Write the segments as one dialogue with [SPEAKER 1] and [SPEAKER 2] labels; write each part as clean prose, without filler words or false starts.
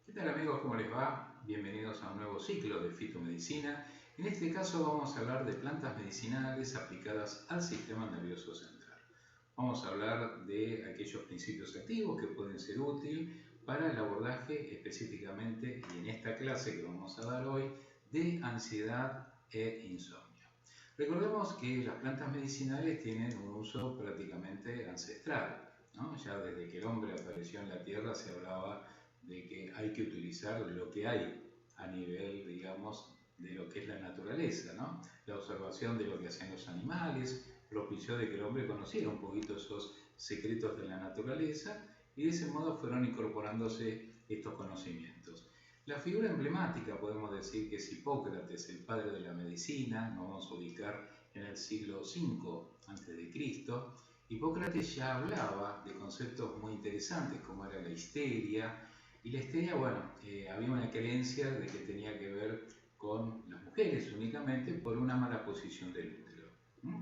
[SPEAKER 1] ¿Qué tal amigos? ¿Cómo les va? Bienvenidos a un nuevo ciclo de fitomedicina. En este caso vamos a hablar de plantas medicinales aplicadas al sistema nervioso central. Vamos a hablar de aquellos principios activos que pueden ser útiles para el abordaje específicamente, y en esta clase que vamos a dar hoy, de ansiedad e insomnio. Recordemos que las plantas medicinales tienen un uso prácticamente ancestral, ¿no? Ya desde que el hombre apareció en la Tierra se hablaba de que hay que utilizar lo que hay a nivel, digamos, de lo que es la naturaleza, ¿no? La observación de lo que hacían los animales propició de que el hombre conociera un poquito esos secretos de la naturaleza y de ese modo fueron incorporándose estos conocimientos. La figura emblemática podemos decir que es Hipócrates, el padre de la medicina. Nos vamos a ubicar en el siglo V a.C. Hipócrates ya hablaba de conceptos muy interesantes como era la histeria, y la histeria, bueno, había una creencia de que tenía que ver con las mujeres únicamente por una mala posición del útero.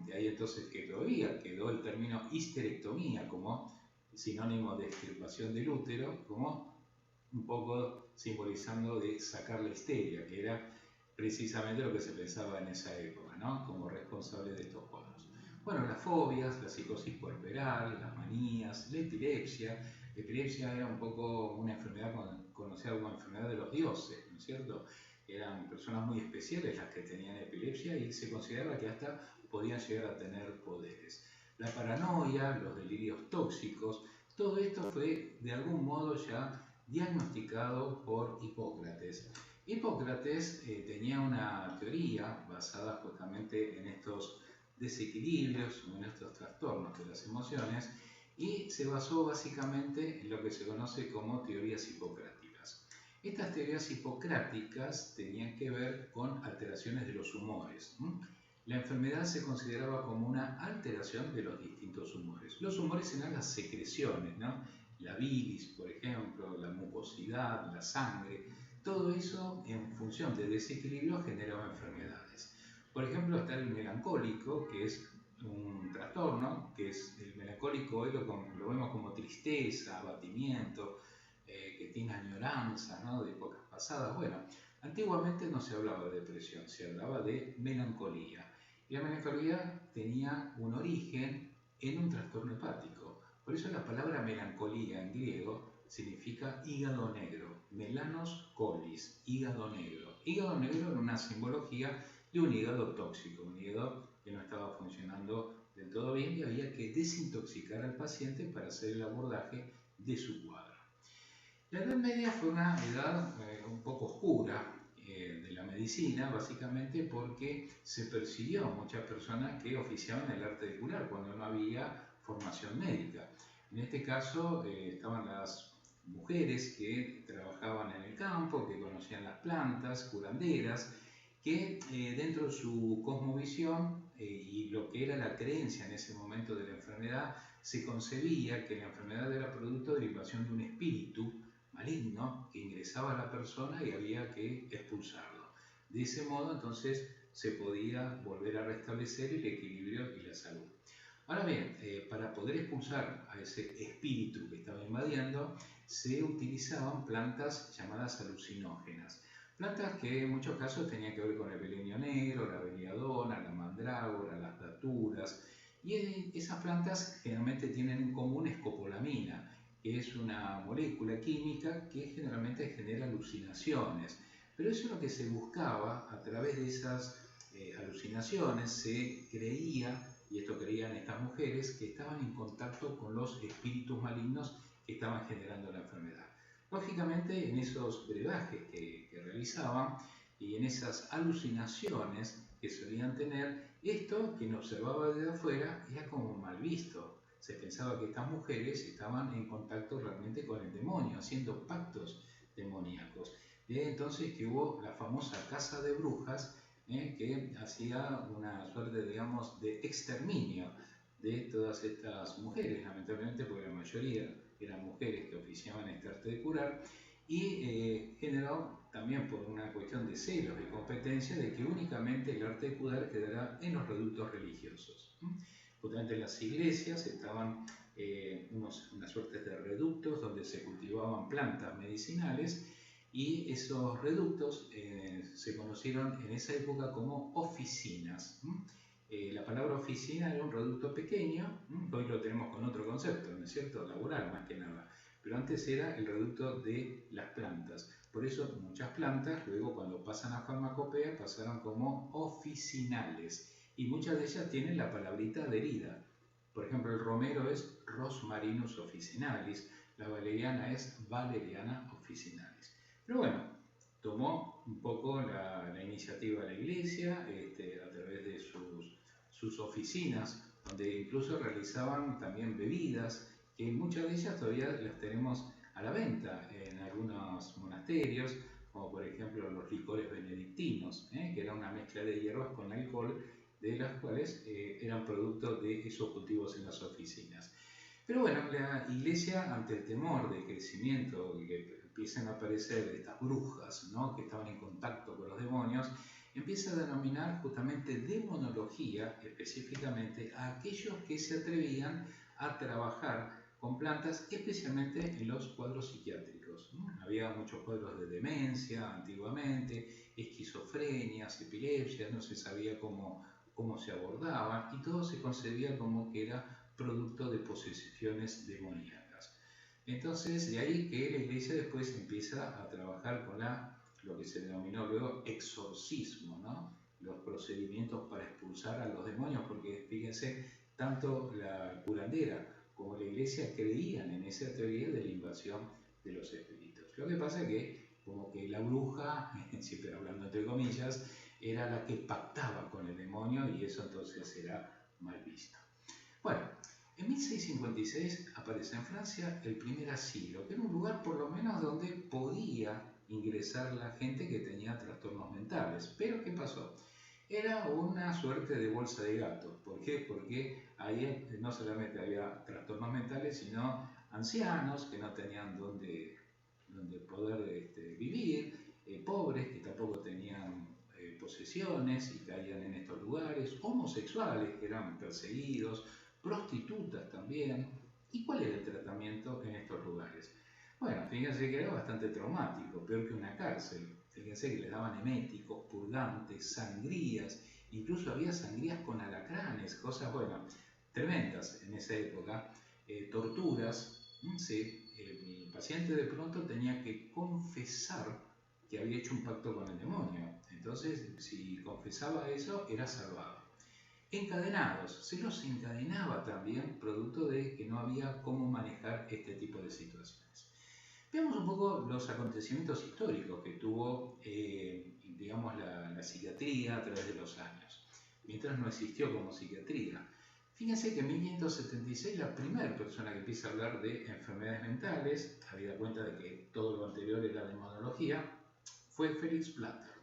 [SPEAKER 1] De ahí entonces que todavía quedó el término histerectomía como sinónimo de extirpación del útero, como un poco simbolizando de sacar la histeria, que era precisamente lo que se pensaba en esa época, ¿no? Como responsable de estos cuadros. Bueno, las fobias, la psicosis corporal, las manías, la epilepsia. La epilepsia era un poco una enfermedad conocida como enfermedad de los dioses, ¿no es cierto? Eran personas muy especiales las que tenían epilepsia y se consideraba que hasta podían llegar a tener poderes. La paranoia, los delirios tóxicos, todo esto fue de algún modo ya diagnosticado por Hipócrates. Hipócrates tenía una teoría basada justamente en estos desequilibrios, en estos trastornos de las emociones, y se basó básicamente en lo que se conoce como teorías hipocráticas. Estas teorías hipocráticas tenían que ver con alteraciones de los humores. La enfermedad se consideraba como una alteración de los distintos humores. Los humores eran las secreciones, ¿no? La bilis, por ejemplo, la mucosidad, la sangre, todo eso en función de desequilibrio generaba enfermedades. Por ejemplo, está el melancólico, que es un trastorno, que es el melancólico, hoy lo vemos como tristeza, abatimiento, que tiene añoranza, ¿no? De épocas pasadas. Bueno, antiguamente no se hablaba de depresión, se hablaba de melancolía. Y la melancolía tenía un origen en un trastorno hepático. Por eso la palabra melancolía en griego significa hígado negro, melanos colis, hígado negro. Hígado negro era una simbología de un hígado tóxico, un hígado que no estaba funcionando del todo bien y había que desintoxicar al paciente para hacer el abordaje de su cuadro. La Edad Media fue una edad un poco oscura de la medicina, básicamente porque se persiguió a muchas personas que oficiaban el arte de curar cuando no había formación médica. En este caso estaban las mujeres que trabajaban en el campo, que conocían las plantas, curanderas, que dentro de su cosmovisión y lo que era la creencia en ese momento de la enfermedad, se concebía que la enfermedad era producto de derivación de un espíritu maligno que ingresaba a la persona y había que expulsarlo. De ese modo entonces se podía volver a restablecer el equilibrio y la salud. Ahora bien, para poder expulsar a ese espíritu que estaba invadiendo, se utilizaban plantas llamadas alucinógenas. Plantas que en muchos casos tenían que ver con el belenio negro, la belladona, la mandrágora, las daturas. Y esas plantas generalmente tienen en común escopolamina, que es una molécula química que generalmente genera alucinaciones. Pero eso es lo que se buscaba a través de esas alucinaciones. Se creía, y esto creían estas mujeres, que estaban en contacto con los espíritus malignos que estaban generando la enfermedad. Lógicamente, en esos brebajes que realizaban y en esas alucinaciones que solían tener, esto, quien observaba desde afuera, era como mal visto. Se pensaba que estas mujeres estaban en contacto realmente con el demonio, haciendo pactos demoníacos. De ahí entonces que hubo la famosa casa de brujas, que hacía una suerte, digamos, de exterminio de todas estas mujeres, lamentablemente, porque la mayoría eran mujeres que oficiaban este arte de curar, y generó también por una cuestión de celos y competencia de que únicamente el arte de curar quedará en los reductos religiosos. Justamente en las iglesias estaban unas suertes de reductos donde se cultivaban plantas medicinales y esos reductos se conocieron en esa época como oficinas. La palabra oficina era un reducto pequeño, hoy lo tenemos con otro concepto, ¿no es cierto? Laboral más que nada, pero antes era el reducto de las plantas. Por eso muchas plantas, luego cuando pasan a farmacopea, pasaron como oficinales y muchas de ellas tienen la palabrita adherida. Por ejemplo, el romero es Rosmarinus officinalis, la valeriana es Valeriana officinalis. Pero bueno, tomó un poco la iniciativa de la iglesia a través de sus oficinas, donde incluso realizaban también bebidas, que muchas de ellas todavía las tenemos a la venta en algunos monasterios, como por ejemplo los licores benedictinos, que era una mezcla de hierbas con alcohol, de las cuales eran producto de esos cultivos en las oficinas. Pero bueno, la iglesia, ante el temor de crecimiento y que empiecen a aparecer estas brujas, ¿no?, que estaban en contacto con los demonios, empieza a denominar justamente demonología específicamente a aquellos que se atrevían a trabajar con plantas, especialmente en los cuadros psiquiátricos. Había muchos cuadros de demencia antiguamente, esquizofrenias, epilepsias, no se sabía cómo se abordaban y todo se concebía como que era producto de posesiones demoníacas. Entonces, de ahí que la iglesia después empieza a trabajar con lo que se denominó luego exorcismo, ¿no?, los procedimientos para expulsar a los demonios, porque fíjense, tanto la curandera como la iglesia creían en esa teoría de la invasión de los espíritus. Lo que pasa es que, como que la bruja, siempre hablando entre comillas, era la que pactaba con el demonio y eso entonces era mal visto. Bueno, en 1656 aparece en Francia el primer asilo, que era un lugar por lo menos donde podía ingresar la gente que tenía trastornos mentales. Pero ¿qué pasó? Era una suerte de bolsa de gatos. ¿Por qué? Porque ahí no solamente había trastornos mentales, sino ancianos que no tenían dónde poder vivir, pobres que tampoco tenían posesiones y caían en estos lugares, homosexuales que eran perseguidos, prostitutas también. ¿Y cuál era el tratamiento en estos lugares? Bueno, fíjense que era bastante traumático, peor que una cárcel. Fíjense que les daban eméticos, purgantes, sangrías, incluso había sangrías con alacranes, cosas, bueno, tremendas en esa época, torturas. Sí, el paciente de pronto tenía que confesar que había hecho un pacto con el demonio. Entonces, si confesaba eso, era salvado. Encadenados, se los encadenaba también, producto de que no había cómo manejar este tipo de situaciones. Veamos un poco los acontecimientos históricos que tuvo, digamos, la psiquiatría a través de los años, mientras no existió como psiquiatría. Fíjense que en 1576 la primera persona que empieza a hablar de enfermedades mentales, habida cuenta de que todo lo anterior era demonología, fue Felix Platter.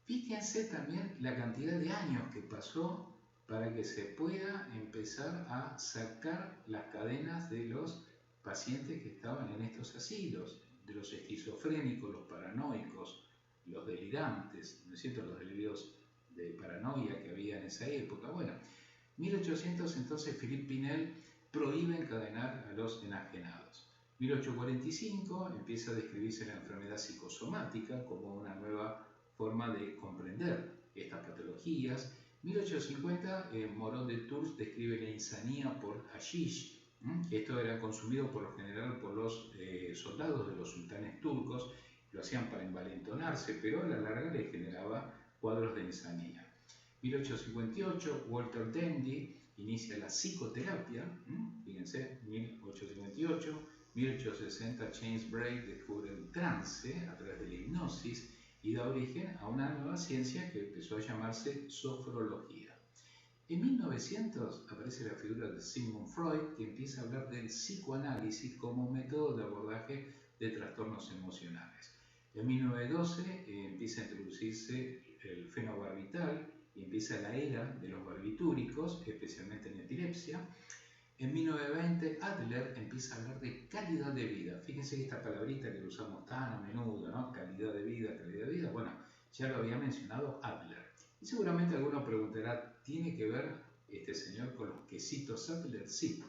[SPEAKER 1] Fíjense también la cantidad de años que pasó para que se pueda empezar a sacar las cadenas de los pacientes que estaban en estos asilos, de los esquizofrénicos, los paranoicos, los delirantes, ¿no es cierto?, los delirios de paranoia que había en esa época. Bueno, 1800 entonces Philippe Pinel prohíbe encadenar a los enajenados. 1845 empieza a describirse la enfermedad psicosomática como una nueva forma de comprender estas patologías. 1850 Moreau de Tours describe la insanía por hashish. Esto era consumido por lo general por los soldados de los sultanes turcos, lo hacían para envalentonarse, pero a la larga les generaba cuadros de insanía. 1858 Walter Dendy inicia la psicoterapia, fíjense, 1858. 1860 James Braid descubre el trance a través de la hipnosis y da origen a una nueva ciencia que empezó a llamarse sofrología. En 1900 aparece la figura de Sigmund Freud, que empieza a hablar del psicoanálisis como método de abordaje de trastornos emocionales. En 1912 empieza a introducirse el fenobarbital y empieza la era de los barbitúricos, especialmente en epilepsia. En 1920 Adler empieza a hablar de calidad de vida. Fíjense que esta palabrita que usamos tan a menudo, ¿no? Calidad de vida, bueno, ya lo había mencionado Adler. Y seguramente alguno preguntará, ¿tiene que ver este señor con los quesitos Adler? Sí,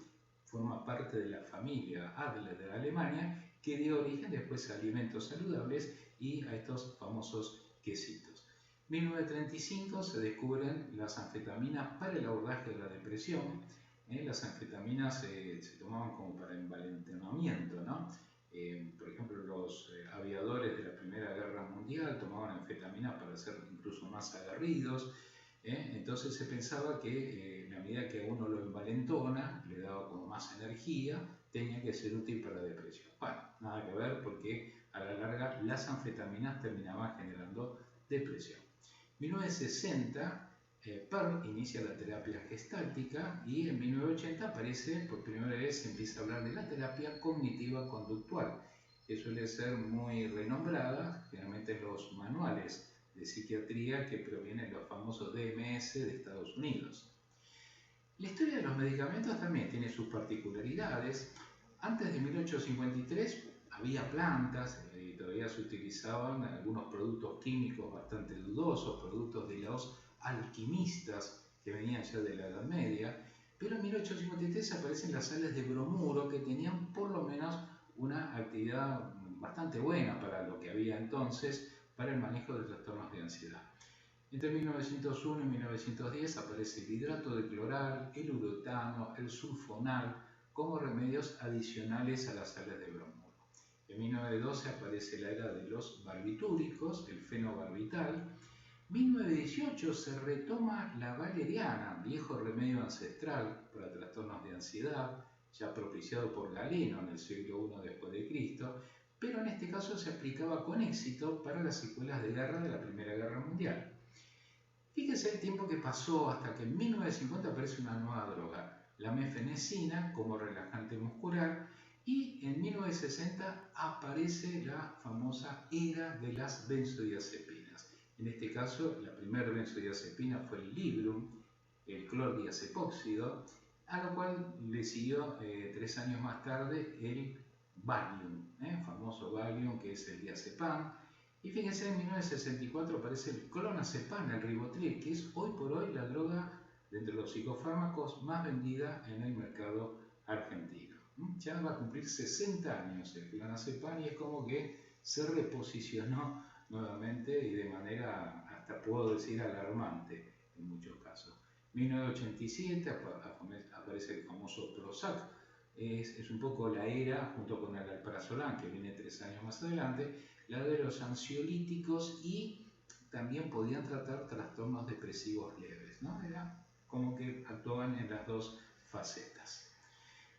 [SPEAKER 1] forma parte de la familia Adler de Alemania que dio origen después a alimentos saludables y a estos famosos quesitos. En 1935 se descubren las anfetaminas para el abordaje de la depresión. Las anfetaminas se tomaban como para envalentonamiento, ¿no? Por ejemplo, los aviadores de la Primera Guerra Mundial tomaban anfetaminas para ser incluso más aguerridos. Entonces se pensaba que a medida que a uno lo envalentona, le daba como más energía, tenía que ser útil para la depresión. Bueno, nada que ver, porque a la larga las anfetaminas terminaban generando depresión. En 1960, Pearl inicia la terapia gestáltica y en 1980 aparece, por primera vez se empieza a hablar de la terapia cognitiva conductual, que suele ser muy renombrada, generalmente en los manuales de psiquiatría que provienen de los famosos DMS de Estados Unidos. La historia de los medicamentos también tiene sus particularidades. Antes de 1853 había plantas y todavía se utilizaban algunos productos químicos bastante dudosos, productos de los alquimistas que venían ya de la Edad Media, pero en 1853 aparecen las sales de bromuro que tenían por lo menos una actividad bastante buena para lo que había entonces para el manejo de trastornos de ansiedad. Entre 1901 y 1910 aparece el hidrato de cloral, el urutano, el sulfonal como remedios adicionales a las sales de bromuro. En 1912 aparece la era de los barbitúricos, el fenobarbital. En 1918 se retoma la valeriana, viejo remedio ancestral para trastornos de ansiedad, ya propiciado por Galeno en el siglo I después de Cristo, pero en este caso se aplicaba con éxito para las secuelas de guerra de la Primera Guerra Mundial. Fíjense el tiempo que pasó hasta que en 1950 aparece una nueva droga, la mefenecina como relajante muscular, y en 1960 aparece la famosa era de las benzodiazepinas. En este caso, la primera benzodiazepina fue el Librium, el clordiazepóxido, a lo cual le siguió 3 años más tarde el Valium, el famoso Valium, que es el diazepam. Y fíjense, en 1964 aparece el clonazepam, el ribotril, que es hoy por hoy la droga de entre los psicofármacos más vendida en el mercado argentino. Ya va a cumplir 60 años el clonazepam y es como que se reposicionó nuevamente y de manera, hasta puedo decir, alarmante en muchos casos. En 1987 aparece el famoso Prozac. Es un poco la era, junto con el alprazolam, que viene 3 años más adelante, la de los ansiolíticos, y también podían tratar trastornos depresivos leves, ¿no? Era como que actuaban en las dos facetas.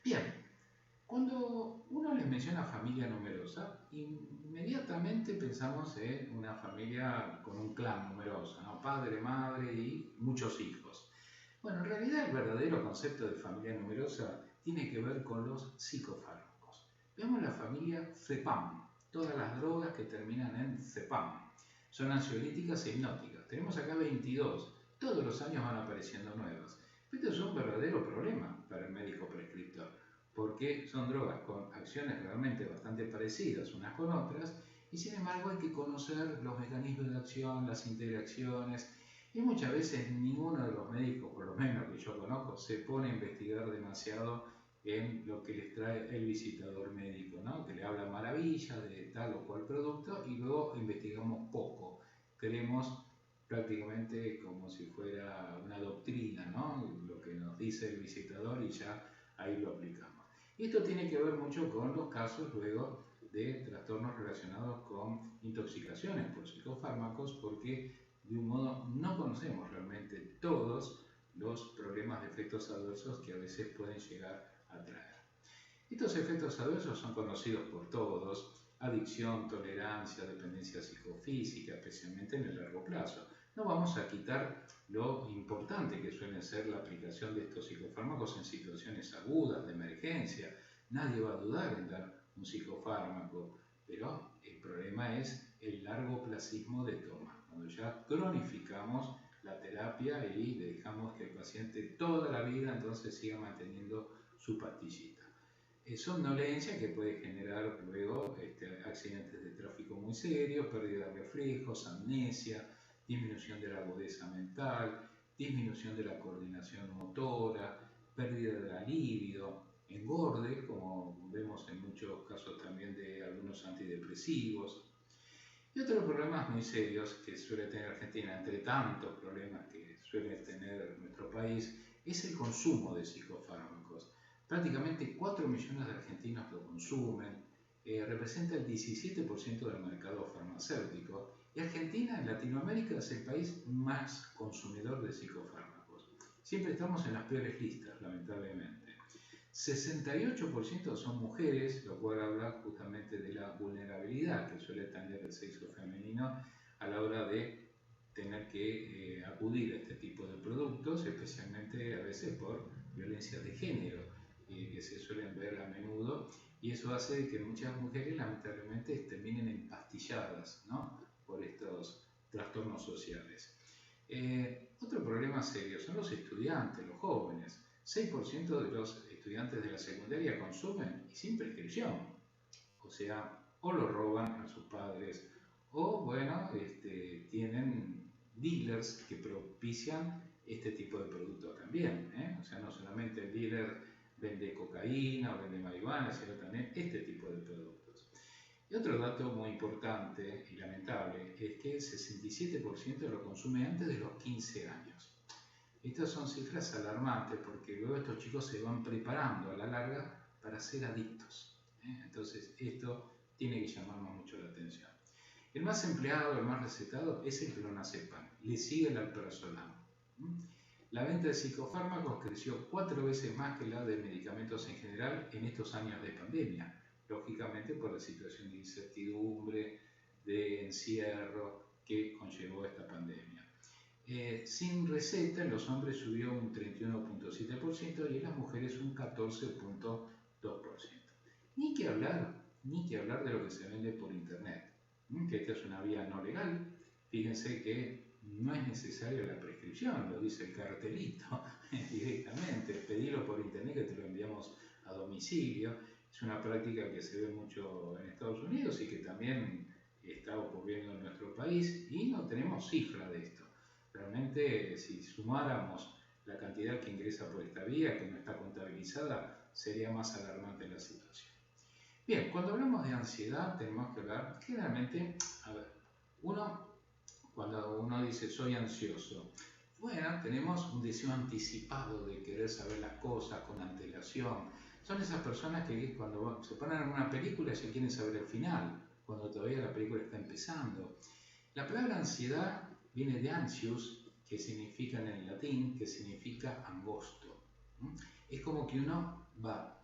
[SPEAKER 1] Bien, cuando uno les menciona familia numerosa, inmediatamente pensamos en una familia con un clan numeroso, ¿no? Padre, madre y muchos hijos. Bueno, en realidad el verdadero concepto de familia numerosa tiene que ver con los psicofármacos. Veamos la familia CEPAM, todas las drogas que terminan en CEPAM. Son ansiolíticas e hipnóticas. Tenemos acá 22, todos los años van apareciendo nuevas. Esto es un verdadero problema para el médico prescriptor, porque son drogas con acciones realmente bastante parecidas unas con otras, y sin embargo hay que conocer los mecanismos de acción, las interacciones, y muchas veces ninguno de los médicos, por lo menos que yo conozco, se pone a investigar demasiado en lo que les trae el visitador médico, ¿no? Que le habla maravilla de tal o cual producto y luego investigamos poco. Creemos prácticamente como si fuera una doctrina, ¿no? Lo que nos dice el visitador y ya ahí lo aplicamos. Y esto tiene que ver mucho con los casos luego de trastornos relacionados con intoxicaciones por psicofármacos, porque de un modo no conocemos realmente todos los problemas de efectos adversos que a veces pueden llegar a traer. Estos efectos adversos son conocidos por todos: adicción, tolerancia, dependencia psicofísica, especialmente en el largo plazo. No vamos a quitar lo importante que suele ser la aplicación de estos psicofármacos en situaciones agudas, de emergencia. Nadie va a dudar en dar un psicofármaco, pero el problema es el largoplacismo de toma, cuando ya cronificamos la terapia y dejamos que el paciente toda la vida entonces siga manteniendo su pastillita. Somnolencia que puede generar luego accidentes de tráfico muy serios, pérdida de reflejos, amnesia, disminución de la agudeza mental, disminución de la coordinación motora, pérdida de la libido, engorde, como vemos en muchos casos también de algunos antidepresivos. Y otros problemas muy serios que suele tener Argentina, entre tantos problemas que suele tener nuestro país, es el consumo de psicofármacos. Prácticamente 4 millones de argentinos lo consumen, representa el 17% del mercado farmacéutico, y Argentina en Latinoamérica es el país más consumidor de psicofármacos. Siempre estamos en las peores listas, lamentablemente. 68% son mujeres, lo cual habla justamente de la vulnerabilidad que suele tener el sexo femenino a la hora de tener que acudir a este tipo de productos, especialmente a veces por violencia de género, que se suelen ver a menudo, y eso hace que muchas mujeres lamentablemente terminen empastilladas, ¿no?, por estos trastornos sociales. Otro problema serio son los estudiantes, los jóvenes. 6% de los estudiantes de la secundaria consumen y sin prescripción. O sea, o lo roban a sus padres, o bueno, tienen dealers que propician este tipo de productos también. O sea, no solamente el dealer vende cocaína o vende marihuana, sino también este tipo de productos. Y otro dato muy importante y lamentable es que el 67% lo consume antes de los 15 años. Estas son cifras alarmantes porque luego estos chicos se van preparando a la larga para ser adictos. Entonces esto tiene que llamarnos mucho la atención. El más empleado, el más recetado es el clonazepam, le sigue el alprazolam. La venta de psicofármacos creció 4 veces más que la de medicamentos en general en estos años de pandemia, lógicamente por la situación de incertidumbre, de encierro que conllevó esta pandemia. Sin receta en los hombres subió un 31.7% y en las mujeres un 14.2%. Ni que hablar de lo que se vende por internet, que esta es una vía no legal. Fíjense que no es necesaria la prescripción, lo dice el cartelito directamente, pedilo por internet que te lo enviamos a domicilio. Es una práctica que se ve mucho en Estados Unidos y que también está ocurriendo en nuestro país y no tenemos cifra de esto. Realmente, si sumáramos la cantidad que ingresa por esta vía, que no está contabilizada, sería más alarmante la situación. Bien, cuando hablamos de ansiedad, tenemos que hablar, generalmente, cuando uno dice soy ansioso, bueno, tenemos un deseo anticipado de querer saber las cosas con antelación. Son esas personas que cuando se ponen en una película ya quieren saber el final, cuando todavía la película está empezando. La palabra ansiedad viene de ansius, que significa en el latín, que significa angosto. Es como que uno va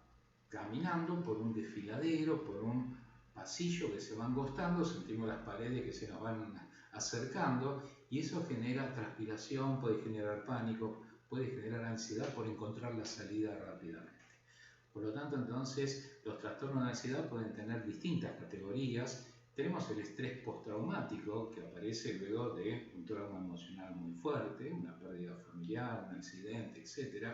[SPEAKER 1] caminando por un desfiladero, por un pasillo que se va angostando, sentimos las paredes que se nos van acercando y eso genera transpiración, puede generar pánico, puede generar ansiedad por encontrar la salida rápidamente. Por lo tanto, entonces, los trastornos de ansiedad pueden tener distintas categorías. Tenemos el estrés postraumático, que aparece luego de un trauma emocional muy fuerte, una pérdida familiar, un accidente, etc.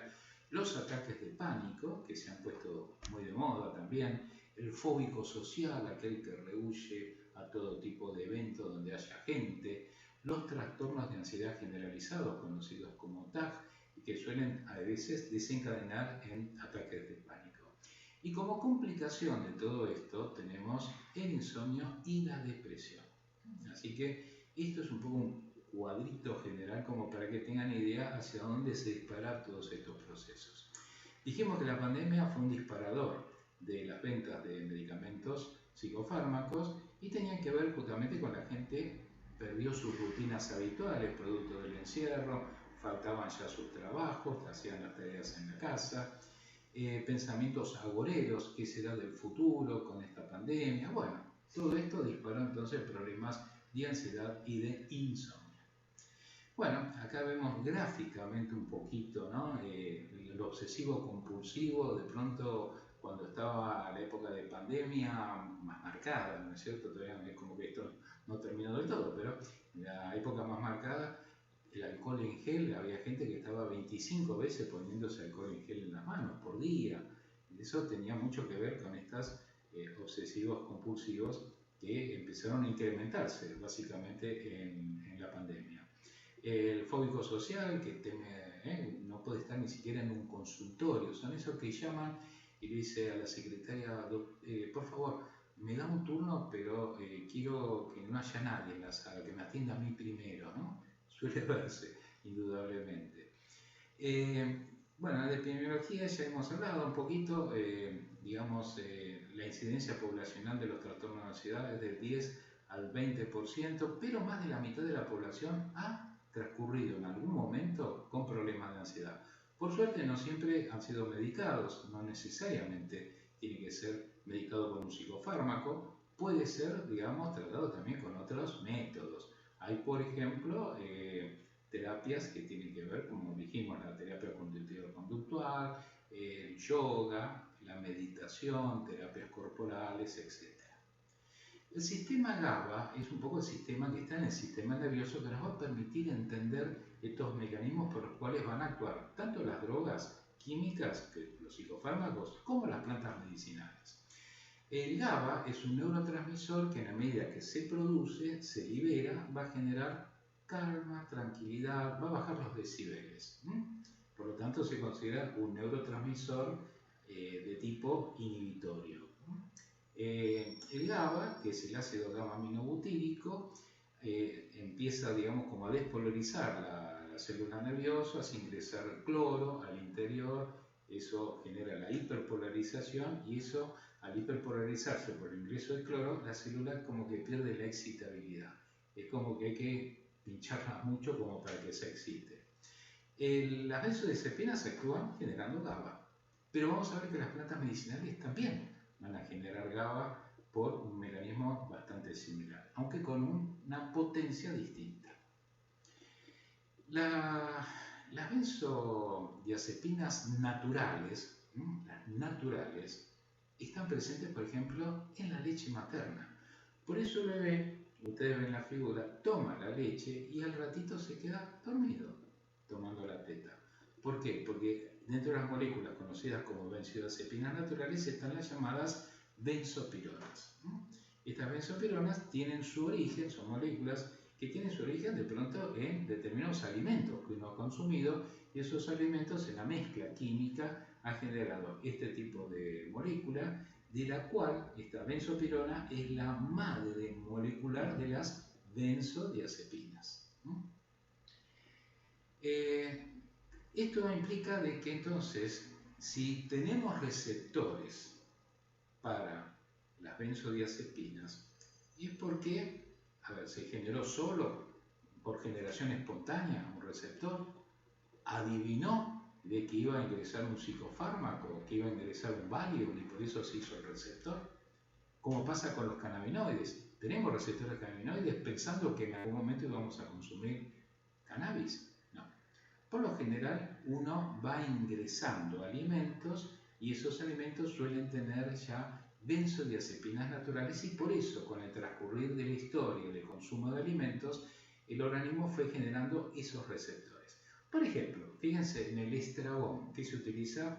[SPEAKER 1] Los ataques de pánico, que se han puesto muy de moda también. El fóbico social, aquel que rehúye a todo tipo de eventos donde haya gente. Los trastornos de ansiedad generalizados, conocidos como TAC, y que suelen a veces desencadenar en ataques de pánico. Y como complicación de todo esto tenemos el insomnio y la depresión. Así que esto es un poco un cuadrito general como para que tengan idea hacia dónde se disparan todos estos procesos. Dijimos que la pandemia fue un disparador de las ventas de medicamentos, psicofármacos, y tenía que ver justamente con la gente perdió sus rutinas habituales producto del encierro, faltaban ya sus trabajos, hacían las tareas en la casa, pensamientos agoreros, qué será del futuro con esta pandemia. Bueno, todo esto disparó entonces problemas de ansiedad y de insomnio. Bueno, acá vemos gráficamente un poquito, ¿no? El obsesivo compulsivo, de pronto cuando estaba la época de pandemia más marcada, ¿no es cierto? Todavía es como que esto no terminó del todo, pero en la época más marcada, el alcohol en gel, había gente que estaba 25 veces poniéndose alcohol en gel en las manos por día. Eso tenía mucho que ver con estos obsesivos compulsivos que empezaron a incrementarse básicamente en la pandemia. El fóbico social, que no puede estar ni siquiera en un consultorio, son esos que llaman y le dice a la secretaria, por favor, me da un turno, pero quiero que no haya nadie en la sala, que me atienda a mí primero, ¿no? Suele verse, indudablemente. Bueno, de epidemiología ya hemos hablado un poquito, digamos, la incidencia poblacional de los trastornos de ansiedad es del 10 al 20%, pero más de la mitad de la población ha transcurrido en algún momento con problemas de ansiedad. Por suerte no siempre han sido medicados, no necesariamente tiene que ser medicado con un psicofármaco, puede ser, digamos, tratado también con otros métodos. Hay, por ejemplo, terapias que tienen que ver, como dijimos, la terapia cognitivo-conductual, el yoga, la meditación, terapias corporales, etc. El sistema GABA es un poco el sistema que está en el sistema nervioso que nos va a permitir entender estos mecanismos por los cuales van a actuar tanto las drogas químicas, que los psicofármacos, como las plantas medicinales. El GABA es un neurotransmisor que, en la medida que se produce, se libera, va a generar calma, tranquilidad, va a bajar los decibeles. Por lo tanto, se considera un neurotransmisor de tipo inhibitorio. El GABA, que es el ácido gamma-aminobutírico, empieza, digamos, como a despolarizar la célula nerviosa, hace ingresar el cloro al interior, eso genera la hiperpolarización y eso, al hiperpolarizarse por el ingreso del cloro, la célula como que pierde la excitabilidad. Es como que hay que pincharla mucho como para que se excite. Las benzodiazepinas actúan generando GABA, pero vamos a ver que las plantas medicinales también van a generar GABA por un mecanismo bastante similar, aunque con una potencia distinta. Las benzodiazepinas naturales, las naturales, están presentes, por ejemplo, en la leche materna. Por eso el bebé, ustedes ven la figura, toma la leche y al ratito se queda dormido tomando la teta. ¿Por qué? Porque dentro de las moléculas conocidas como benzodiazepinas naturales están las llamadas benzopironas. Estas benzopironas tienen su origen, son moléculas que tienen su origen de pronto en determinados alimentos que uno ha consumido, y esos alimentos en la mezcla química han generado este tipo de molécula, de la cual esta benzopirona es la madre molecular de las benzodiazepinas. Esto implica de que entonces, si tenemos receptores para las benzodiazepinas, es porque, a ver, se generó solo por generación espontánea un receptor, adivinó de que iba a ingresar un psicofármaco, que iba a ingresar un Valium y por eso se hizo el receptor. Como pasa con los cannabinoides, tenemos receptores de cannabinoides pensando que en algún momento íbamos a consumir cannabis. Por lo general, uno va ingresando alimentos y esos alimentos suelen tener ya benzodiazepinas naturales y por eso, con el transcurrir de la historia del consumo de alimentos, el organismo fue generando esos receptores. Por ejemplo, fíjense en el estragón que se utiliza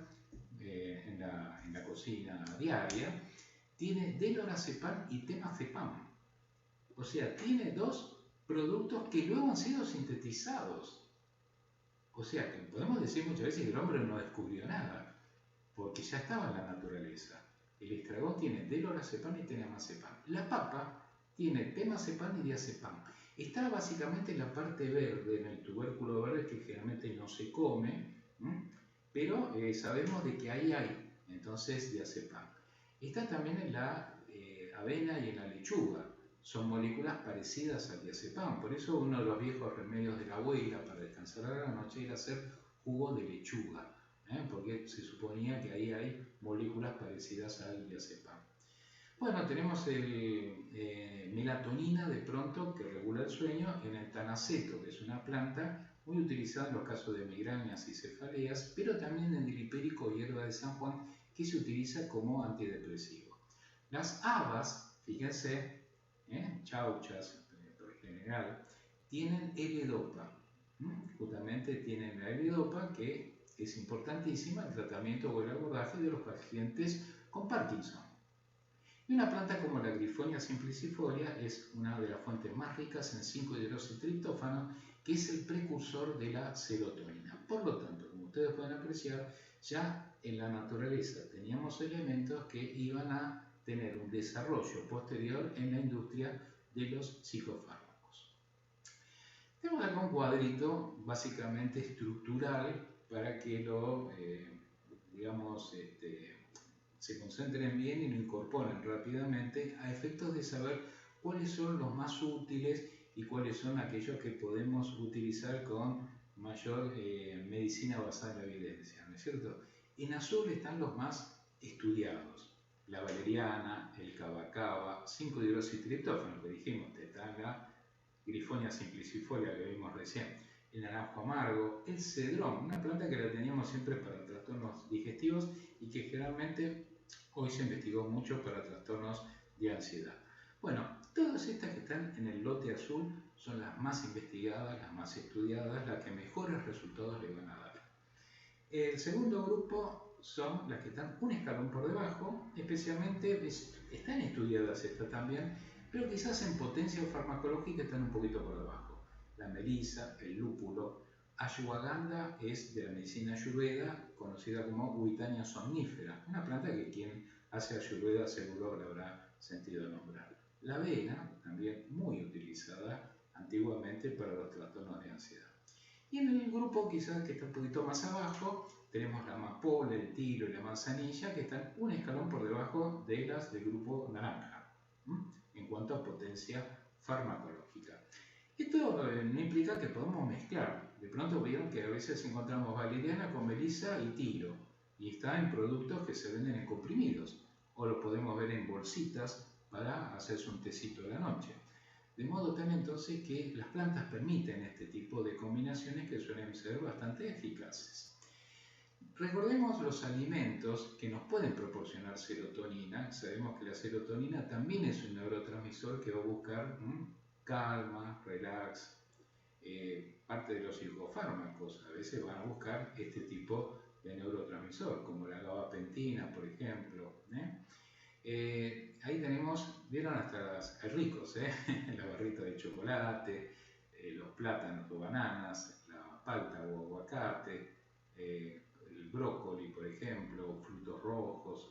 [SPEAKER 1] en la cocina diaria, tiene delorazepam y temazepam. O sea, tiene dos productos que luego han sido sintetizados. O sea que podemos decir muchas veces que el hombre no descubrió nada, porque ya estaba en la naturaleza. El estragón tiene delorazepam y temazepam. La papa tiene temazepam y diazepam. Está básicamente en la parte verde, en el tubérculo verde, que generalmente no se come, pero sabemos de que ahí hay, entonces, diazepam. Está también en la avena y en la lechuga. Son moléculas parecidas al diazepam. Por eso uno de los viejos remedios de la abuela para descansar a la noche era hacer jugo de lechuga, porque se suponía que ahí hay moléculas parecidas al diazepam. Bueno, tenemos el melatonina de pronto que regula el sueño en el tanaceto, que es una planta muy utilizada en los casos de migrañas y cefaleas, pero también en el hipérico hierba de San Juan, que se utiliza como antidepresivo. Las habas, fíjense, chauchas por general, tienen L-Dopa. Justamente tienen la L-Dopa que es importantísima en el tratamiento o el abordaje de los pacientes con Parkinson. Y una planta como la Grifonia simplicifolia es una de las fuentes más ricas en 5-hidroxitriptófano, que es el precursor de la serotonina. Por lo tanto, como ustedes pueden apreciar, Ya en la naturaleza teníamos elementos que iban a tener un desarrollo posterior en la industria de los psicofármacos. Tenemos acá un cuadrito básicamente estructural para que lo, se concentren bien y lo incorporen rápidamente a efectos de saber cuáles son los más útiles y cuáles son aquellos que podemos utilizar con mayor medicina basada en la evidencia, ¿no es cierto? En azul están los más estudiados, la valeriana, el cava-cava, 5-hidroxitriptófano que dijimos, tetanga, Grifonia simplicifolia que vimos recién, el naranjo amargo, el cedrón, una planta que la teníamos siempre para trastornos digestivos y que generalmente hoy se investigó mucho para trastornos de ansiedad. Bueno, todas estas que están en el lote azul son las más investigadas, las más estudiadas, las que mejores resultados le van a dar. El segundo grupo son las que están un escalón por debajo, especialmente están estudiadas estas también, pero quizás en potencia farmacológica están un poquito por debajo. La melisa, el lúpulo, ashwagandha es de la medicina ayurveda, conocida como Witania somnífera, una planta que quien hace ayurveda seguro la habrá sentido nombrar. La avena, también muy utilizada antiguamente para los trastornos de ansiedad. Y en el grupo quizás que está un poquito más abajo, tenemos la amapola, el tilo y la manzanilla, que están un escalón por debajo de las del grupo naranja, en cuanto a potencia farmacológica. Esto no implica que podamos mezclar. De pronto vieron que a veces encontramos valeriana con melisa y tilo, y está en productos que se venden en comprimidos, o lo podemos ver en bolsitas para hacerse un tecito de la noche. De modo tal entonces que las plantas permiten este tipo de combinaciones que suelen ser bastante eficaces. Recordemos los alimentos que nos pueden proporcionar serotonina. Sabemos que la serotonina también es un neurotransmisor que va a buscar calma, relax. Parte de los psicofármacos a veces van a buscar este tipo de neurotransmisor, como la gabapentina, por ejemplo. Ahí tenemos, vieron hasta las ricos, la barrita de chocolate, los plátanos o bananas, la palta o aguacate, el brócoli, por ejemplo, frutos rojos,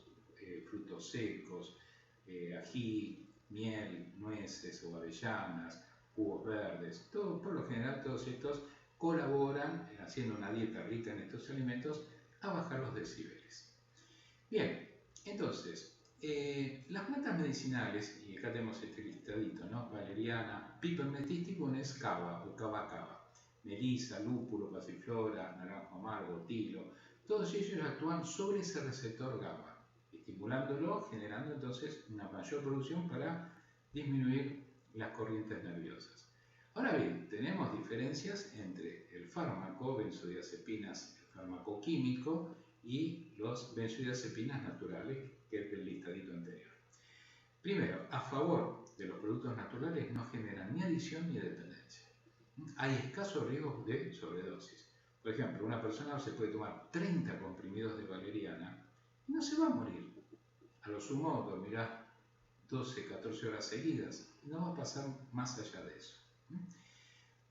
[SPEAKER 1] frutos secos, ají, miel, nueces o avellanas, jugos verdes. Todo, por lo general todos estos colaboran, haciendo una dieta rica en estos alimentos, a bajar los decibeles. Bien, entonces, las plantas medicinales, y acá tenemos este listadito, ¿no? Valeriana, pipermetístico es cava o cava-cava, melisa, lúpulo, pasiflora, naranjo amargo, tilo, todos ellos actúan sobre ese receptor GABA, estimulándolo, generando entonces una mayor producción para disminuir las corrientes nerviosas. Ahora bien, tenemos diferencias entre el fármaco, benzodiazepinas, el fármaco químico, y los benzodiazepinas naturales, que es el listadito anterior. Primero, a favor de los productos naturales no generan ni adicción ni dependencia. Hay escasos riesgos de sobredosis. Por ejemplo, una persona se puede tomar 30 comprimidos de valeriana y no se va a morir. A lo sumo dormirá 12, 14 horas seguidas y no va a pasar más allá de eso.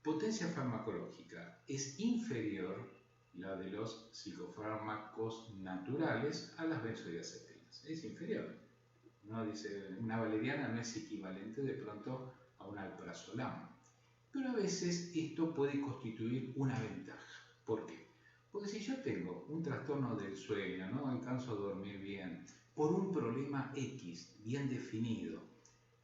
[SPEAKER 1] Potencia farmacológica es inferior la de los psicofármacos naturales a las benzodiazepinas. Es inferior. Uno dice, una valeriana no es equivalente de pronto a un alprazolam. Pero a veces esto puede constituir una ventaja. ¿Por qué? Porque si yo tengo un trastorno del sueño, no alcanzo a dormir bien, por un problema X bien definido,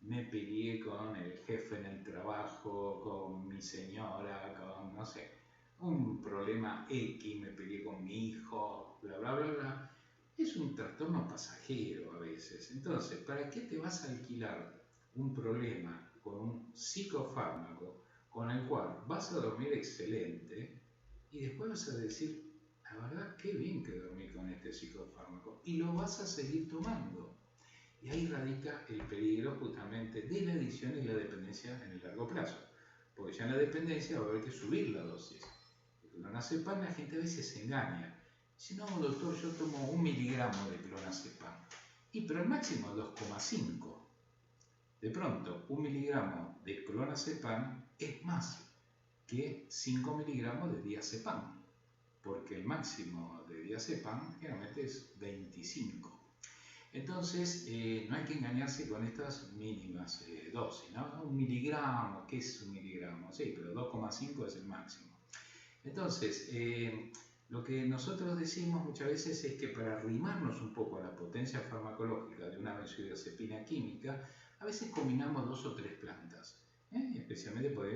[SPEAKER 1] me peleé con el jefe en el trabajo, con mi señora, con, no sé, un problema X, me peleé con mi hijo, bla, bla, bla, bla. Es un trastorno pasajero a veces. Entonces, ¿para qué te vas a alquilar un problema con un psicofármaco con el cual vas a dormir excelente y después vas a decir, la verdad, qué bien que dormí con este psicofármaco, y lo vas a seguir tomando? Y ahí radica el peligro justamente de la adicción y la dependencia en el largo plazo. Porque ya en la dependencia va a haber que subir la dosis. El clonazepam, la gente a veces se engaña. Dice, no, doctor, yo tomo 1 miligramo de clonazepam. Y pero el máximo es 2,5. De pronto, 1 miligramo de clonazepam es más que 5 miligramos de diazepam. porque el máximo de diazepam generalmente es 25. Entonces, no hay que engañarse con estas mínimas dosis, ¿no? 1 miligramo, ¿qué es 1 miligramo? Sí, pero 2,5 es el máximo. Entonces, lo que nosotros decimos muchas veces es que para arrimarnos un poco a la potencia farmacológica de una benzodiazepina química, a veces combinamos 2 o 3 plantas. Especialmente, por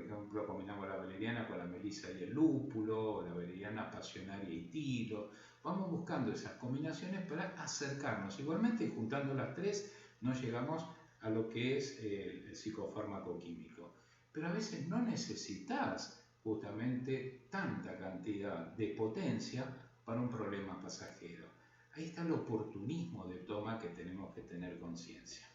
[SPEAKER 1] ejemplo, combinamos la valeriana con la melisa y el lúpulo, o la valeriana pasionaria y tilo. Vamos buscando esas combinaciones para acercarnos. Igualmente, juntando las 3, no llegamos a lo que es el psicofármaco químico. Pero a veces no necesitas justamente tanta cantidad de potencia para un problema pasajero. Ahí está el oportunismo de toma que tenemos que tener conciencia.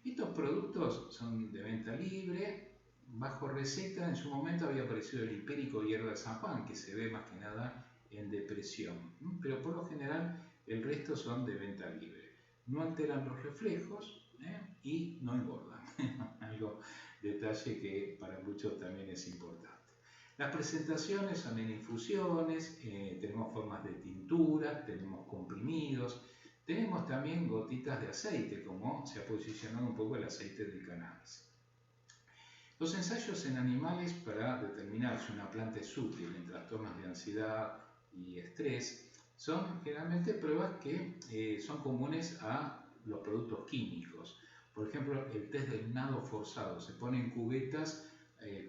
[SPEAKER 1] Estos productos son de venta libre, bajo receta. En su momento había aparecido el hipérico hierba de San Juan, que se ve más que nada en depresión, pero por lo general el resto son de venta libre. No alteran los reflejos y no engordan. Algo detalle que para muchos también es importante. Las presentaciones son en infusiones, tenemos formas de tintura, tenemos comprimidos, tenemos también gotitas de aceite, como se ha posicionado un poco el aceite del cannabis. Los ensayos en animales para determinar si una planta es útil en trastornos de ansiedad y estrés son generalmente pruebas que son comunes a los productos químicos. Por ejemplo, el test del nado forzado. Se pone en cubetas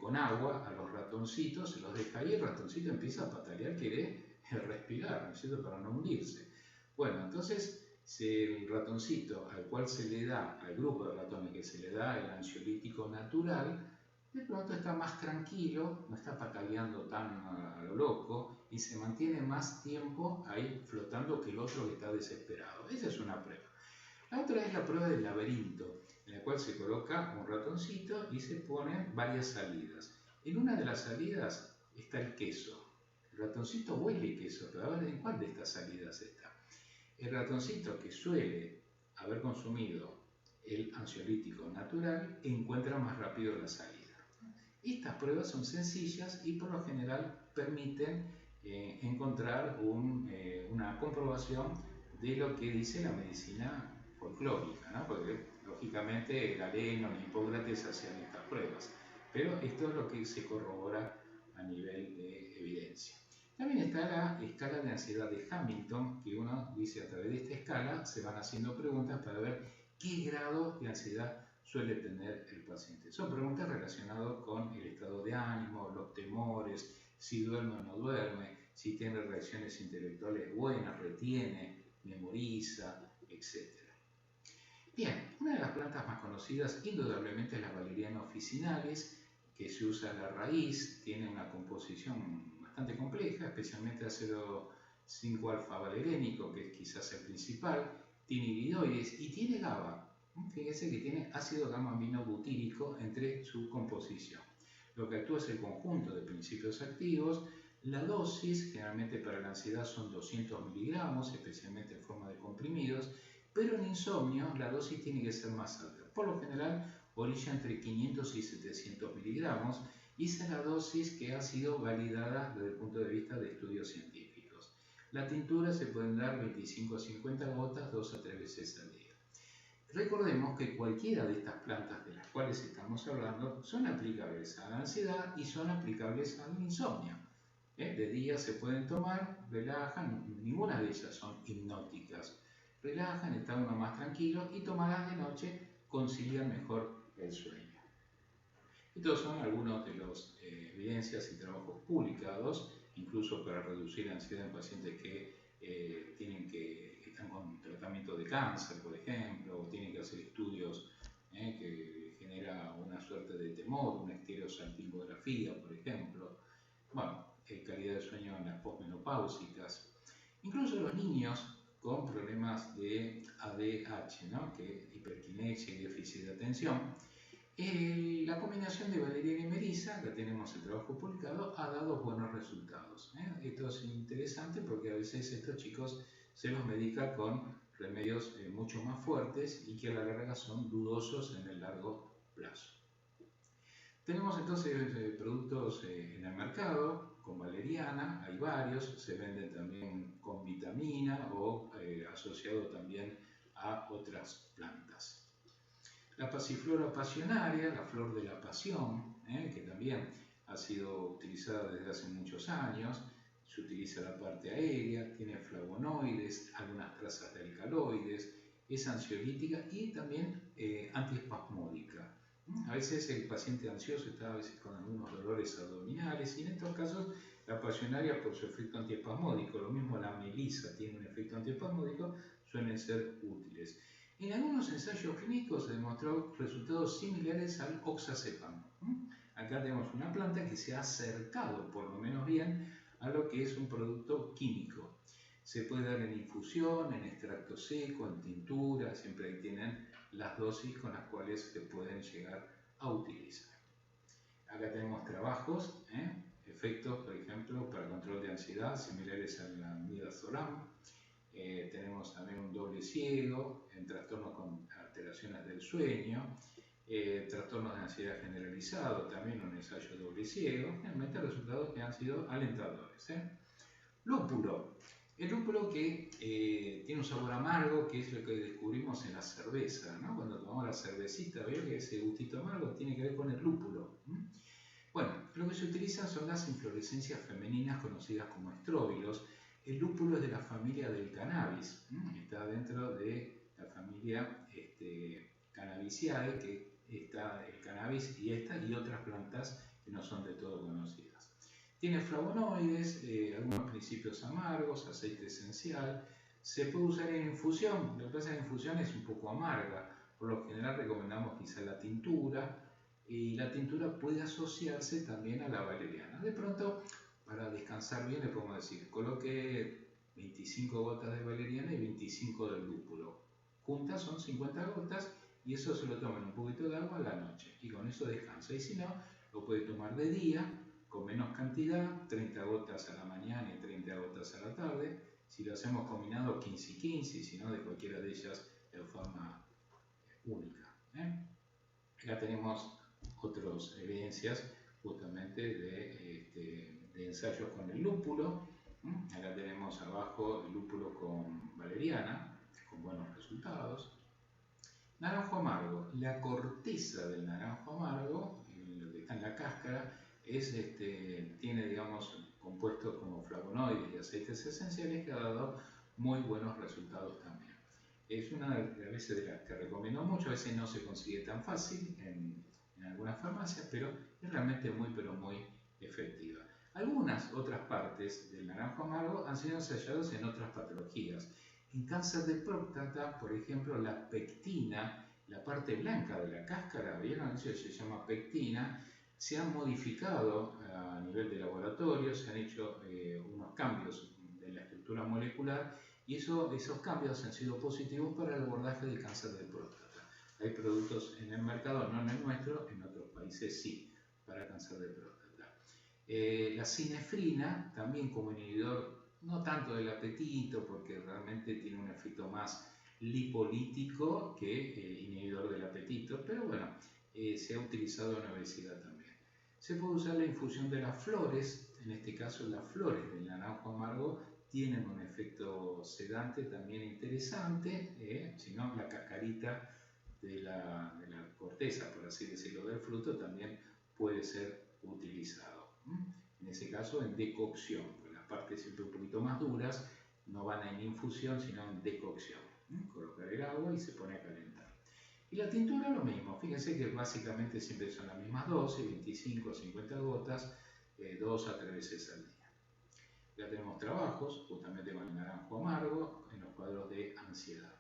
[SPEAKER 1] con agua a los ratoncitos, se los deja ahí, el ratoncito empieza a patalear, quiere respirar, ¿no es cierto?, para no hundirse. Bueno, entonces, si el ratoncito al cual se le da, al grupo de ratones que se le da el ansiolítico natural, de pronto está más tranquilo, no está pataleando tan a lo loco y se mantiene más tiempo ahí flotando que el otro que está desesperado. Esa es una prueba. La otra es la prueba del laberinto, en la cual se coloca un ratoncito y se ponen varias salidas. En una de las salidas está el queso. El ratoncito huele queso, pero a ver en cuál de estas salidas está. El ratoncito que suele haber consumido el ansiolítico natural encuentra más rápido la salida. Estas pruebas son sencillas y por lo general permiten encontrar una comprobación de lo que dice la medicina folclórica, ¿no? Porque lógicamente Galeno y Hipócrates hacían estas pruebas, pero esto es lo que se corrobora a nivel de evidencia. También está la escala de ansiedad de Hamilton, que uno dice a través de esta escala se van haciendo preguntas para ver qué grado de ansiedad suele tener el paciente. Son preguntas relacionadas con el estado de ánimo, los temores, si duerme o no duerme, si tiene reacciones intelectuales buenas, retiene, memoriza, etc. Bien, una de las plantas más conocidas indudablemente es la valeriana officinalis, que se usa la raíz, tiene una composición bastante compleja, especialmente ácido 5-alfa-valerénico, que es quizás el principal, tiene iridoides y tiene GABA. Fíjense que tiene ácido gamma-aminobutírico entre su composición. Lo que actúa es el conjunto de principios activos. La dosis, generalmente para la ansiedad, son 200 miligramos, especialmente en forma de comprimidos, pero en insomnio la dosis tiene que ser más alta. Por lo general, orilla entre 500 y 700 miligramos, y esa es la dosis que ha sido validada desde el punto de vista de estudios científicos. La tintura se pueden dar 25 a 50 gotas 2 a 3 veces al día. Recordemos que cualquiera de estas plantas de las cuales estamos hablando son aplicables a la ansiedad y son aplicables al insomnio. De día se pueden tomar, relajan, ninguna de ellas son hipnóticas. Relajan, está uno más tranquilo y tomadas de noche concilian mejor el sueño. Estos son algunos de las evidencias y trabajos publicados, incluso para reducir la ansiedad en pacientes que están con tratamiento de cáncer, por ejemplo, o tienen que hacer estudios que genera una suerte de temor, una estereosalpingografía, por ejemplo. Bueno, calidad de sueño en las posmenopáusicas. Incluso los niños con problemas de ADH, ¿no? Que hiperquinesia y déficit de atención. La combinación de valeriana y melisa, acá tenemos el trabajo publicado, ha dado buenos resultados. Esto es interesante porque a veces estos chicos se los medica con remedios mucho más fuertes y que a la larga son dudosos en el largo plazo. Tenemos entonces productos en el mercado con valeriana, hay varios, se venden también con vitamina o asociado también a otras plantas. La pasiflora passionaria, la flor de la pasión, que también ha sido utilizada desde hace muchos años, se utiliza la parte aérea, tiene flavonoides, algunas trazas de alcaloides, es ansiolítica y también antiespasmódica. A veces el paciente ansioso está a veces con algunos dolores abdominales y en estos casos la pasionaria por su efecto antiespasmódico, lo mismo la melisa tiene un efecto antiespasmódico, suelen ser útiles. En algunos ensayos clínicos se demostró resultados similares al oxazepam. Acá tenemos una planta que se ha acercado por lo menos bien a lo que es un producto químico. Se puede dar en infusión, en extracto seco, en tintura, siempre ahí tienen las dosis con las cuales se pueden llegar a utilizar. Acá tenemos trabajos, efectos, por ejemplo, para control de ansiedad, similares a la midazolam. Tenemos también un doble ciego en trastornos con alteraciones del sueño, trastornos de ansiedad generalizado, también un ensayo doble ciego, realmente resultados que han sido alentadores. Lúpulo. El lúpulo que tiene un sabor amargo, que es lo que descubrimos en la cerveza, ¿no? Cuando tomamos la cervecita, veo que ese gustito amargo tiene que ver con el lúpulo. Bueno, lo que se utiliza son las inflorescencias femeninas conocidas como estróbilos. El lúpulo es de la familia del cannabis, está dentro de la familia Cannabiceae, que está el cannabis y esta y otras plantas que no son de todo conocidas. Tiene flavonoides, algunos principios amargos, aceite esencial. Se puede usar en infusión, lo que pasa es que en infusión es un poco amarga, por lo general recomendamos quizá la tintura, y la tintura puede asociarse también a la valeriana. De pronto, para descansar bien le podemos decir, coloque 25 gotas de valeriana y 25 del lúpulo. Juntas son 50 gotas y eso se lo toma en un poquito de agua a la noche y con eso descansa. Y si no, lo puede tomar de día con menos cantidad, 30 gotas a la mañana y 30 gotas a la tarde. Si lo hacemos combinado 15 y 15, si no de cualquiera de ellas de forma única. Acá tenemos otras evidencias justamente de ensayos con el lúpulo. Acá tenemos abajo el lúpulo con valeriana, con buenos resultados. Naranjo amargo. La corteza del naranjo amargo, lo que está en la cáscara, tiene, digamos, compuestos como flavonoides y aceites esenciales que ha dado muy buenos resultados también. Es una de las de las que recomiendo mucho, a veces no se consigue tan fácil en algunas farmacias, pero es realmente muy efectiva. Algunas otras partes del naranjo amargo han sido ensayadas en otras patologías. En cáncer de próstata, por ejemplo, la pectina, la parte blanca de la cáscara, ¿vieron? Eso se llama pectina, se han modificado a nivel de laboratorio, se han hecho unos cambios en la estructura molecular y esos cambios han sido positivos para el abordaje del cáncer de próstata. Hay productos en el mercado, no en el nuestro, en otros países sí, para cáncer de próstata. La sinefrina, también como inhibidor, no tanto del apetito, porque realmente tiene un efecto más lipolítico que inhibidor del apetito, pero bueno, se ha utilizado en obesidad también. Se puede usar la infusión de las flores, en este caso las flores del naranjo amargo tienen un efecto sedante también interesante, si no la cascarita de la corteza, por así decirlo, del fruto también puede ser utilizado. En ese caso en decocción, porque las partes siempre un poquito más duras no van en infusión sino en decocción. Colocar el agua y se pone a calentar. Y la tintura lo mismo, fíjense que básicamente siempre son las mismas dosis, 25 o 50 gotas, 2 a 3 veces al día. Ya tenemos trabajos justamente con el naranjo amargo en los cuadros de ansiedad.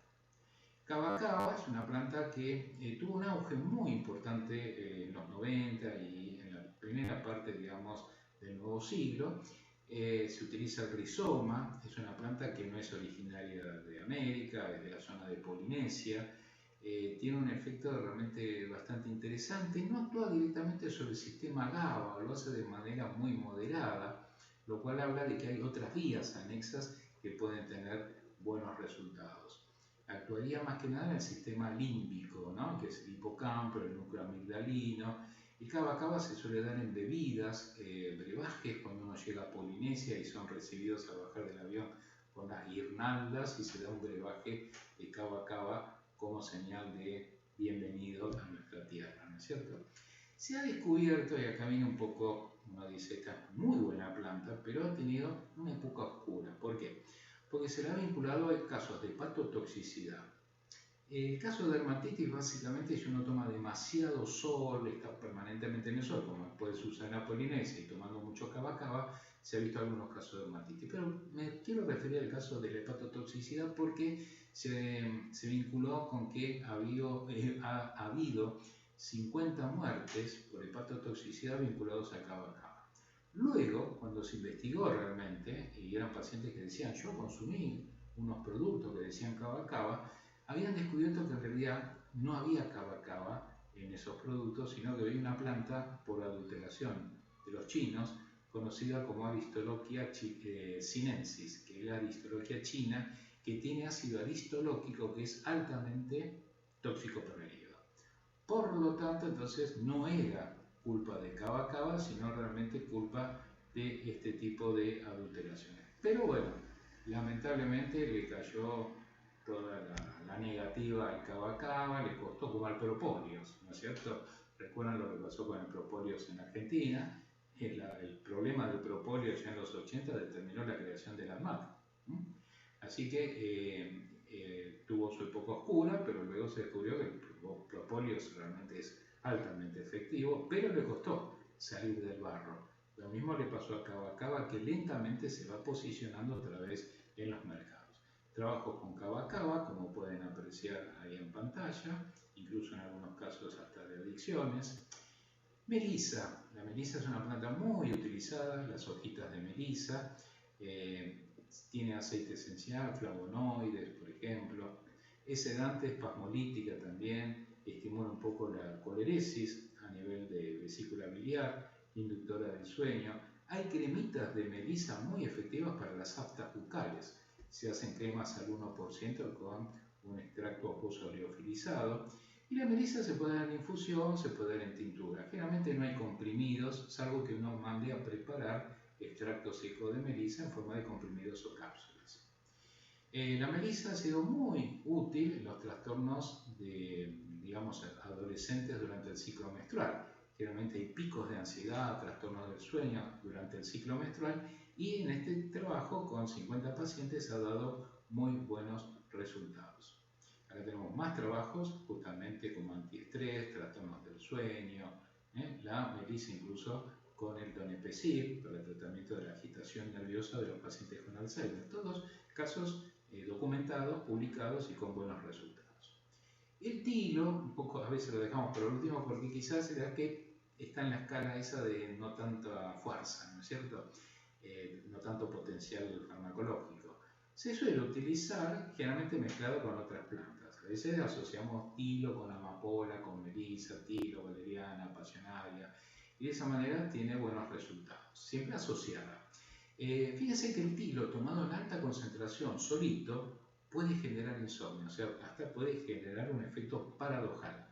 [SPEAKER 1] Cava cava es una planta que tuvo un auge muy importante en los 90 y en la primera parte, digamos, del nuevo siglo. Se utiliza el rizoma, es una planta que no es originaria de América, es de la zona de Polinesia. Tiene un efecto realmente bastante interesante, no actúa directamente sobre el sistema GABA, lo hace de manera muy moderada, lo cual habla de que hay otras vías anexas que pueden tener buenos resultados. Actuaría más que nada en el sistema límbico, ¿no? Que es el hipocampo, el núcleo amigdalino, El cava cava se suele dar en bebidas, brebajes, cuando uno llega a Polinesia y son recibidos al bajar del avión con las guirnaldas y se da un brebaje de cava cava como señal de bienvenido a nuestra tierra, ¿no es cierto? Se ha descubierto, y acá viene un poco, uno dice, esta es muy buena planta, pero ha tenido una época oscura. ¿Por qué? Porque se le ha vinculado a casos de hepatotoxicidad. El caso de dermatitis básicamente si uno toma demasiado sol, está permanentemente en el sol, como puede suceder en la Polinesia y tomando mucho cava cava, se ha visto algunos casos de dermatitis. Pero me quiero referir al caso de la hepatotoxicidad porque se vinculó con que ha habido 50 muertes por hepatotoxicidad vinculados a cava cava. Luego, cuando se investigó realmente, y eran pacientes que decían, yo consumí unos productos que decían cava cava, habían descubierto que en realidad no había cava cava en esos productos, sino que había una planta por adulteración de los chinos, conocida como Aristolochia sinensis, que es la aristoloquia china, que tiene ácido aristolóquico que es altamente tóxico para el hígado. Por lo tanto, entonces no era culpa de cava cava, sino realmente culpa de este tipo de adulteraciones. Pero bueno, lamentablemente le cayó toda la negativa al cava cava, le costó como al propóleos, ¿no es cierto? Recuerdan lo que pasó con el propóleos en Argentina. El problema del propóleo ya en los 80 determinó la creación de la ANMAT. Así que tuvo su época oscura, pero luego se descubrió que el propóleos realmente es altamente efectivo, pero le costó salir del barro. Lo mismo le pasó a cava cava, que lentamente se va posicionando otra vez en los mercados. Trabajo con cava cava, como pueden apreciar ahí en pantalla, incluso en algunos casos hasta de adicciones. Melisa. La melisa es una planta muy utilizada, las hojitas de melisa. Tiene aceite esencial, flavonoides, por ejemplo. Es sedante, espasmolítica también, estimula un poco la coleresis a nivel de vesícula biliar, inductora del sueño. Hay cremitas de melisa muy efectivas para las aftas bucales. Se hacen cremas al 1% con un extracto acuoso oleofilizado. Y la melisa se puede dar en infusión, se puede dar en tintura. Generalmente no hay comprimidos, salvo que uno mande a preparar extracto seco de melisa en forma de comprimidos o cápsulas. La melisa ha sido muy útil en los trastornos de, digamos, adolescentes durante el ciclo menstrual. Generalmente hay picos de ansiedad, trastornos del sueño durante el ciclo menstrual y en este trabajo con 50 pacientes ha dado muy buenos resultados. Acá tenemos más trabajos justamente como antiestrés, trastornos del sueño, la melisa incluso con el donepezil para el tratamiento de la agitación nerviosa de los pacientes con Alzheimer. Todos casos documentados, publicados y con buenos resultados. El tilo, un poco a veces lo dejamos por último porque quizás era que está en la escala esa de no tanta fuerza, ¿no es cierto? No tanto potencial farmacológico. Se suele utilizar generalmente mezclado con otras plantas. A veces asociamos tilo con amapola, con melisa, tilo, valeriana, pasionaria, y de esa manera tiene buenos resultados, siempre asociada. Fíjense que el tilo tomado en alta concentración solito puede generar insomnio, o sea, hasta puede generar un efecto paradojal.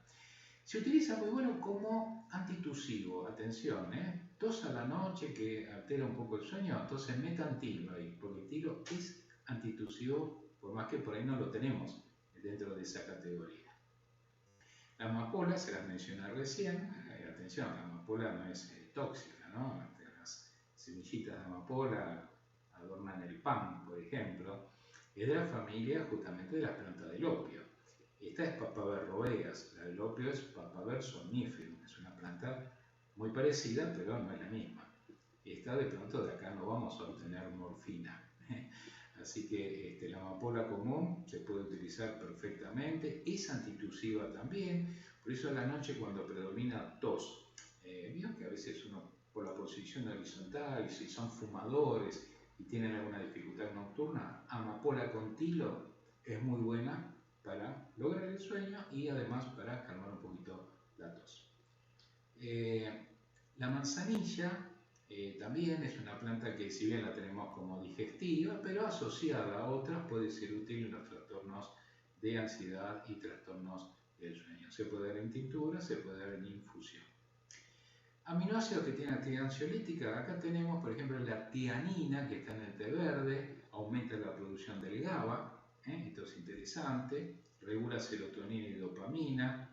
[SPEAKER 1] Se utiliza muy bueno como antitusivo, atención, tos a la noche que altera un poco el sueño, entonces metan tilo ahí, porque el tilo es antitusivo, por más que por ahí no lo tenemos dentro de esa categoría. La amapola, se las mencioné recién, atención, la amapola no es tóxica, ¿no? Las semillitas de amapola adornan el pan, por ejemplo, es de la familia justamente de las plantas del opio. Esta es Papaver rhoeas, la del opio es Papaver somniferum, es una planta muy parecida, pero no es la misma. Esta de pronto de acá no vamos a obtener morfina. Así que la amapola común se puede utilizar perfectamente, es antitusiva también, por eso a la noche cuando predomina tos, vieron que a veces uno por la posición horizontal, si son fumadores y tienen alguna dificultad nocturna, amapola con tilo es muy buena para lograr el sueño y además para calmar un poquito la tos. La manzanilla también es una planta que si bien la tenemos como digestiva, pero asociada a otras puede ser útil en los trastornos de ansiedad y trastornos del sueño. Se puede dar en tintura, se puede dar en infusión. Aminoácidos que tienen actividad ansiolítica, acá tenemos por ejemplo la tianina que está en el té verde, aumenta la producción del GABA, esto es interesante, regula serotonina y dopamina,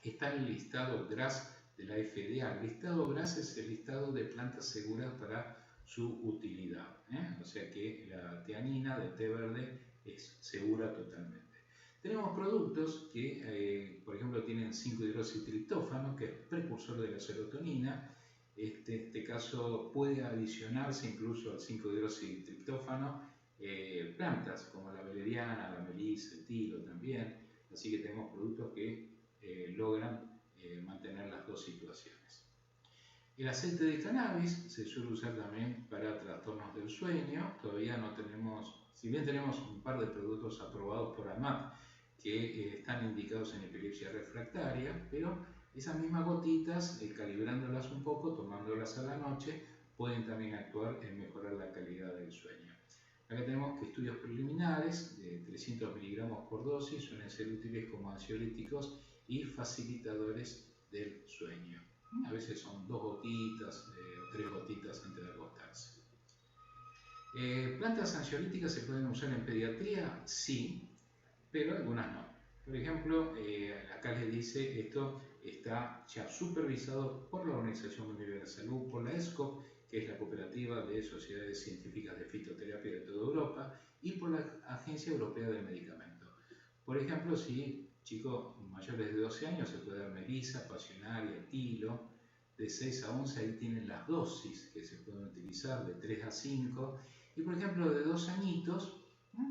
[SPEAKER 1] está en el listado GRAS de la FDA. El listado GRAS es el listado de plantas seguras para su utilidad, o sea que la tianina del té verde es segura totalmente. Tenemos productos que, por ejemplo, tienen 5-hidroxitriptófano, que es precursor de la serotonina. Este caso puede adicionarse incluso al 5-hidroxitriptófano plantas como la valeriana, la melisa, el tilo también. Así que tenemos productos que logran mantener las dos situaciones. El aceite de cannabis se suele usar también para trastornos del sueño. Todavía no tenemos, si bien tenemos un par de productos aprobados por ANMAT que están indicados en epilepsia refractaria, pero esas mismas gotitas, calibrándolas un poco, tomándolas a la noche, pueden también actuar en mejorar la calidad del sueño. Acá tenemos que estudios preliminares de 300 miligramos por dosis suelen ser útiles como ansiolíticos y facilitadores del sueño. A veces son 2 gotitas o 3 gotitas antes de acostarse. ¿Plantas ansiolíticas se pueden usar en pediatría? Sí, pero algunas no. Por ejemplo, acá les dice, esto está ya supervisado por la Organización Mundial de la Salud, por la ESCOP, que es la Cooperativa de Sociedades Científicas de Fitoterapia de toda Europa, y por la Agencia Europea del Medicamento. Por ejemplo, si chicos mayores de 12 años se puede dar melisa, pasionaria, tilo, de 6 a 11 ahí tienen las dosis que se pueden utilizar, de 3 a 5, y por ejemplo de 2 añitos,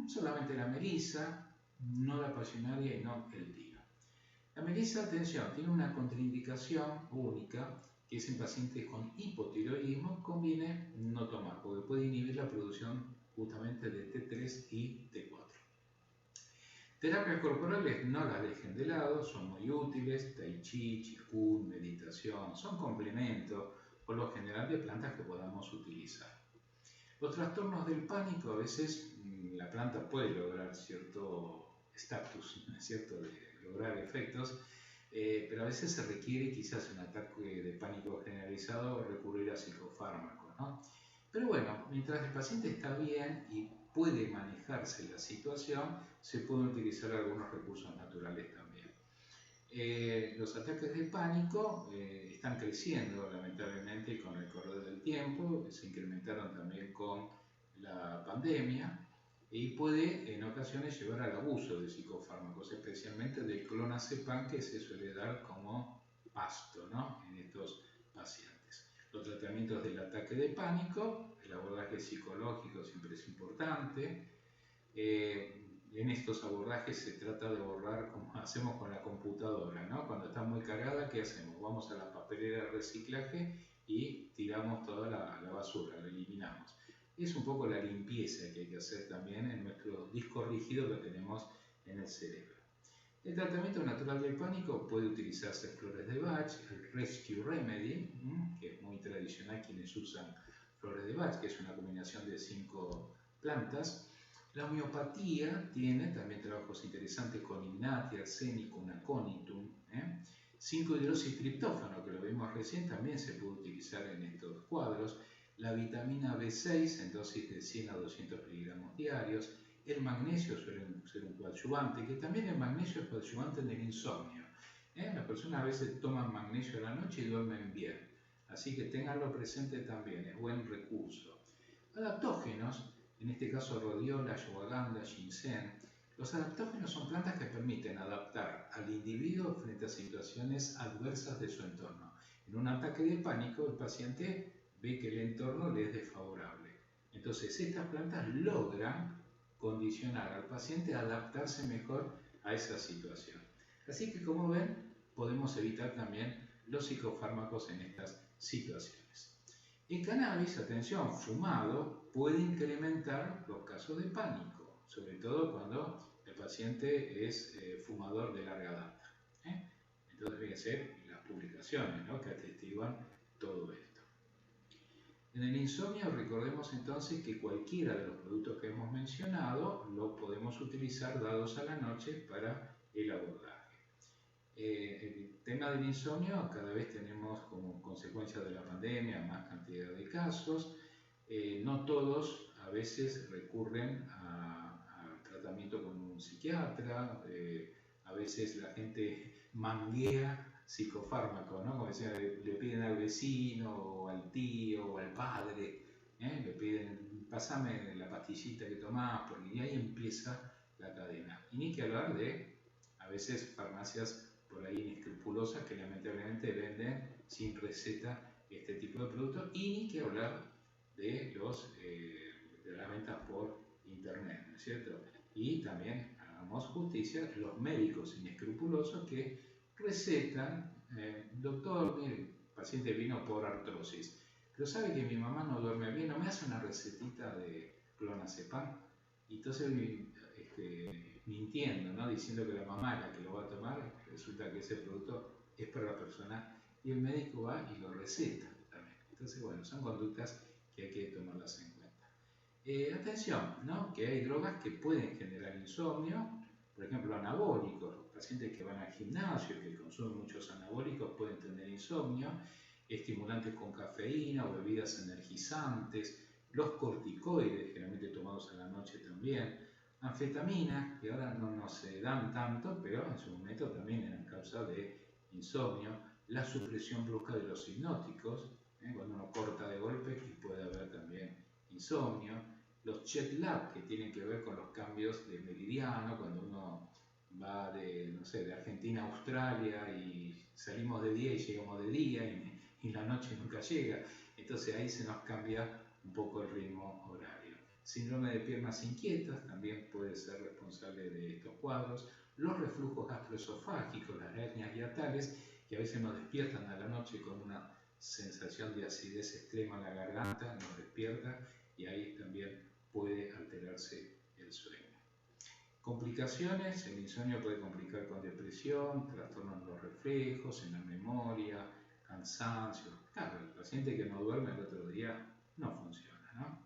[SPEAKER 1] solamente la melisa, no la pasionaria y no el tilo. La melisa, atención, tiene una contraindicación única, que es en pacientes con hipotiroidismo, conviene no tomar, porque puede inhibir la producción justamente de T3 y T4. Terapias corporales no las dejen de lado, son muy útiles, tai chi, qigong, meditación, son complementos, por lo general, de plantas que podamos utilizar. Los trastornos del pánico, a veces la planta puede lograr cierto estatus, ¿cierto?, de lograr efectos, pero a veces se requiere quizás un ataque de pánico generalizado o recurrir a psicofármacos, ¿no? Pero bueno, mientras el paciente está bien y puede manejarse la situación, se pueden utilizar algunos recursos naturales también. Los ataques de pánico están creciendo lamentablemente con el correr del tiempo, se incrementaron también con la pandemia y puede en ocasiones llevar al abuso de psicofármacos, especialmente del clonazepam, que se suele dar como pasto, ¿no?, en estos pacientes. Los tratamientos del ataque de pánico, el abordaje psicológico siempre es importante. En estos abordajes se trata de borrar como hacemos con la computadora, ¿no? Cuando está muy cargada, ¿qué hacemos? Vamos a la papelera de reciclaje y tiramos toda la basura, la eliminamos. Es un poco la limpieza que hay que hacer también en nuestro disco rígido que tenemos en el cerebro. El tratamiento natural del pánico puede utilizarse flores de Bach, el Rescue Remedy, que es muy tradicional quienes usan flores de Bach, que es una combinación de 5 plantas. La homeopatía tiene también trabajos interesantes con Ignati, arsénico, aconitum. 5-hidroxitriptófano, que lo vimos recién, también se puede utilizar en estos cuadros. La vitamina B6 en dosis de 100 a 200 miligramos diarios. El magnesio suele ser un coadyuvante, que también el magnesio es coadyuvante en el insomnio. Las personas a veces toman magnesio a la noche y duermen bien. Así que ténganlo presente también, es buen recurso. Adaptógenos, en este caso rodiola, ashwagandha, ginseng. Los adaptógenos son plantas que permiten adaptar al individuo frente a situaciones adversas de su entorno. En un ataque de pánico, el paciente ve que el entorno le es desfavorable. Entonces, estas plantas logran condicionar al paciente a adaptarse mejor a esa situación. Así que, como ven, podemos evitar también los psicofármacos en estas situaciones. El cannabis, atención, fumado, puede incrementar los casos de pánico, sobre todo cuando el paciente es fumador de larga data. Entonces, fíjense las publicaciones, ¿no?, que atestiguan todo esto. En el insomnio, recordemos entonces que cualquiera de los productos que hemos mencionado lo podemos utilizar dados a la noche para el abordaje. El tema del insomnio cada vez tenemos como consecuencia consecuencia de la pandemia, más cantidad de casos. No todos a veces recurren a tratamiento con un psiquiatra, a veces la gente manguea psicofármaco, ¿no? Como decía, le piden al vecino o al tío o al padre, le piden, pasame la pastillita que tomás, porque ahí empieza la cadena. Y ni que hablar de, a veces, farmacias por ahí inescrupulosas que lamentablemente venden sin receta este tipo de productos, y ni que hablar de las ventas por internet, ¿no es cierto? Y también, hagamos justicia, los médicos inescrupulosos que recetan, doctor, el paciente vino por artrosis, pero sabe que mi mamá no duerme bien, no me hace una recetita de clonazepam, y entonces mintiendo, ¿no? Diciendo que la mamá es la que lo va a tomar, resulta que ese producto es para la persona y el médico va y lo receta también. Entonces, bueno, son conductas que hay que tomarlas en cuenta. Atención, ¿no? Que hay drogas que pueden generar insomnio, por ejemplo, anabólicos. Los pacientes que van al gimnasio, que consumen muchos anabólicos, pueden tener insomnio. Estimulantes con cafeína o bebidas energizantes, los corticoides, generalmente tomados a la noche también, anfetaminas, que ahora no se dan tanto, pero en su momento también eran causa de insomnio, la supresión brusca de los hipnóticos, cuando uno corta de golpe, y puede haber también insomnio, los jet lag, que tienen que ver con los cambios de meridiano, cuando uno va de, no sé, de Argentina a Australia y salimos de día y llegamos de día y la noche nunca llega, entonces ahí se nos cambia un poco el ritmo horario. Síndrome de piernas inquietas también puede ser responsable de estos cuadros, los reflujos gastroesofágicos, las hernias hiatales, que a veces nos despiertan a la noche con una sensación de acidez extrema en la garganta, nos despierta y ahí también puede alterarse el sueño. Complicaciones, el insomnio puede complicar con depresión, trastornos en los reflejos, en la memoria, cansancio. Claro, el paciente que no duerme el otro día no funciona, ¿no?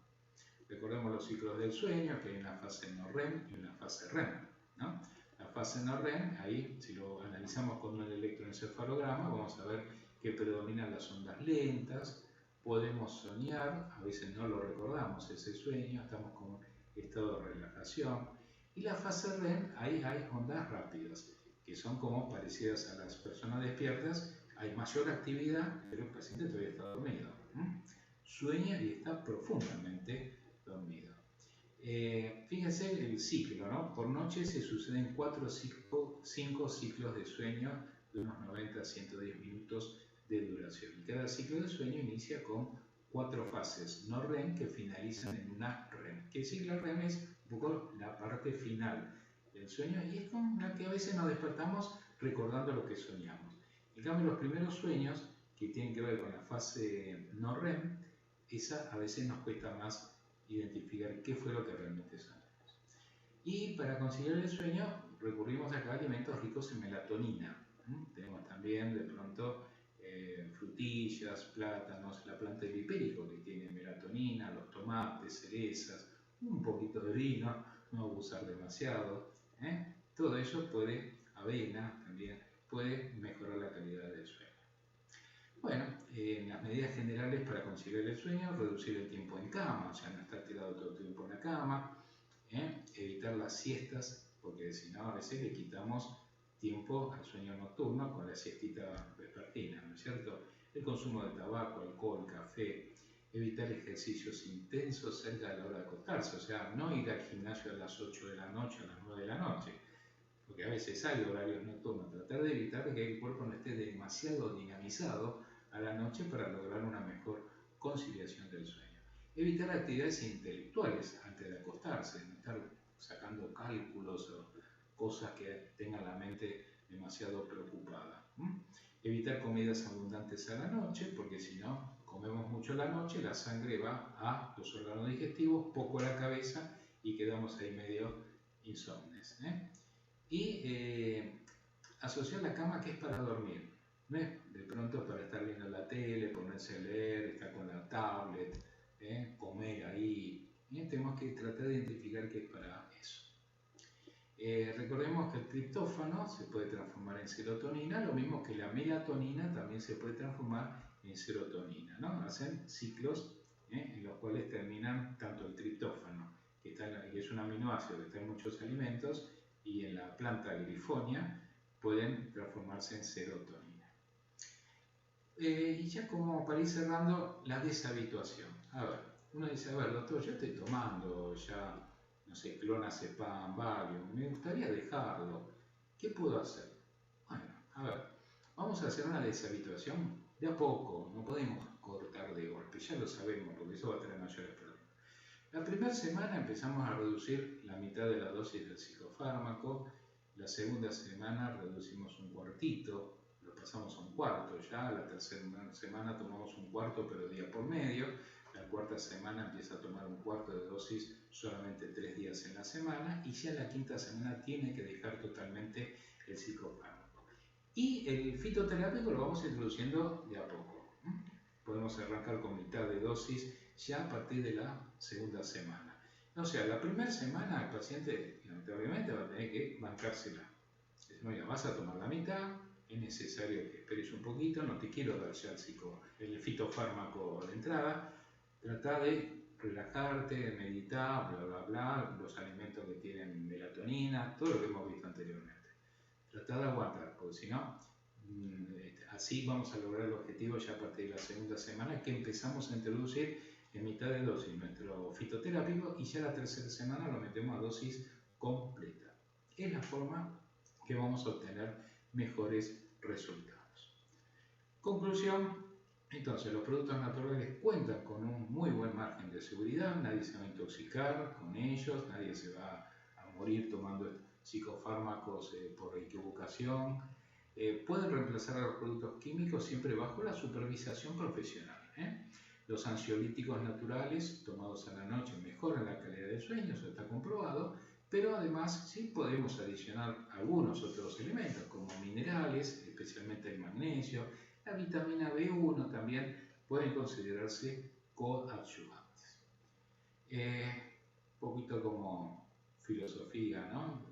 [SPEAKER 1] Recordemos los ciclos del sueño, que hay una fase no REM y una fase REM, ¿no? La fase no REM, ahí si lo analizamos con un electroencefalograma, vamos a ver que predominan las ondas lentas, podemos soñar, a veces no lo recordamos ese sueño, estamos con un estado de relajación, y la fase REM, ahí hay ondas rápidas, que son como parecidas a las personas despiertas, hay mayor actividad, pero el paciente todavía está dormido. Sueña y está profundamente dormido. Fíjense el ciclo, ¿no? Por noche se suceden 4 o 5 ciclos de sueño de unos 90 a 110 minutos de duración. Y cada ciclo de sueño inicia con 4 fases no REM que finalizan en una REM. Que el ciclo REM es un poco la parte final del sueño y es con la que a veces nos despertamos recordando lo que soñamos. En cambio, los primeros sueños que tienen que ver con la fase no REM, esa a veces nos cuesta más identificar qué fue lo que realmente soñamos. Y para conciliar el sueño recurrimos acá a alimentos ricos en melatonina. Tenemos también de pronto frutillas, plátanos, la planta del hipérico que tiene melatonina, los tomates, cerezas, un poquito de vino, no abusar demasiado. Todo eso puede, avena también, puede mejorar la calidad del sueño. Bueno, las medidas generales para conciliar el sueño, reducir el tiempo en cama, o sea, no estar tirado todo el tiempo en la cama, evitar las siestas, porque si no a veces le quitamos tiempo al sueño nocturno con la siestita vespertina, ¿no es cierto? El consumo de tabaco, alcohol, café, evitar ejercicios intensos cerca de la hora de acostarse, o sea, no ir al gimnasio a las 8 de la noche, a las 9 de la noche, porque a veces hay horarios nocturnos, tratar de evitar que el cuerpo no esté demasiado dinamizado a la noche para lograr una mejor conciliación del sueño. Evitar actividades intelectuales antes de acostarse, no estar sacando cálculos o cosas que tengan la mente demasiado preocupada. Evitar comidas abundantes a la noche, porque si no comemos mucho a la noche, la sangre va a los órganos digestivos, poco a la cabeza y quedamos ahí medio insomnes. Y asociar la cama que es para dormir, no es de pronto para estar viendo la tele, ponerse a leer, estar con la tablet, comer ahí. Tenemos que tratar de identificar qué es para eso. Recordemos que el triptófano se puede transformar en serotonina, lo mismo que la melatonina también se puede transformar en serotonina, ¿no? Hacen ciclos en los cuales terminan tanto el triptófano, que es un aminoácido que está en muchos alimentos, y en la planta grifonia pueden transformarse en serotonina. Y ya como para ir cerrando, la deshabituación. A ver, uno dice, a ver, doctor, yo estoy tomando ya, no sé, clonazepam, Valium, me gustaría dejarlo. ¿Qué puedo hacer? Bueno, a ver, vamos a hacer una deshabituación de a poco, no podemos cortar de golpe, ya lo sabemos, porque eso va a tener mayores problemas. La primera semana empezamos a reducir la mitad de la dosis del psicofármaco, la segunda semana reducimos un cuartito, lo pasamos a un cuarto ya, la tercera semana tomamos un cuarto pero día por medio, la cuarta semana empieza a tomar un cuarto de dosis solamente 3 días en la semana y ya la quinta semana tiene que dejar totalmente el psicofármaco. Y el fitoterápico lo vamos introduciendo de a poco. Podemos arrancar con mitad de dosis ya a partir de la segunda semana. O sea, la primera semana el paciente lamentablemente va a tener que bancársela. Mira, vas a tomar la mitad, es necesario que esperes un poquito, no te quiero dar ya el fitofármaco de entrada, trata de relajarte, meditar, bla bla bla, los alimentos que tienen melatonina, todo lo que hemos visto anteriormente. Trata de aguantar, porque si no, así vamos a lograr el objetivo ya a partir de la segunda semana que empezamos a introducir en mitad de dosis nuestro fitoterápico y ya la tercera semana lo metemos a dosis completa. Es la forma que vamos a obtener mejores resultados. Conclusión, entonces los productos naturales cuentan con un muy buen margen de seguridad, nadie se va a intoxicar con ellos, nadie se va a morir tomando psicofármacos por equivocación. Pueden reemplazar a los productos químicos siempre bajo la supervisación profesional. Los ansiolíticos naturales tomados a la noche mejoran la calidad del sueño, eso está comprobado, pero además sí podemos adicionar algunos otros elementos como minerales, especialmente el magnesio, la vitamina B1 también pueden considerarse coadyuvantes. Un poquito como filosofía, ¿no?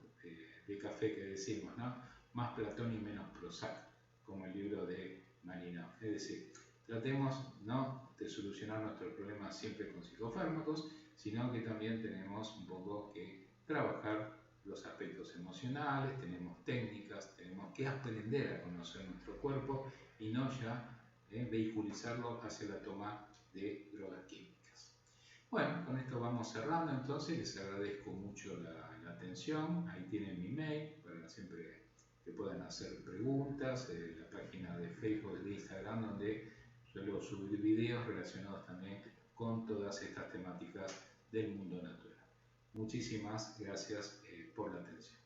[SPEAKER 1] De café que decimos, ¿no? Más Platón y menos Prozac, como el libro de Malinov. Es decir, tratemos no de solucionar nuestros problemas siempre con psicofármacos, sino que también tenemos un poco que trabajar los aspectos emocionales, tenemos técnicas, tenemos que aprender a conocer nuestro cuerpo y no ya vehiculizarlo hacia la toma de drogas químicas. Bueno, con esto vamos cerrando entonces, les agradezco mucho la atención, ahí tienen mi mail para siempre que puedan hacer preguntas, la página de Facebook, de Instagram, donde suelo subir videos relacionados también con todas estas temáticas del mundo natural. Muchísimas gracias por la atención.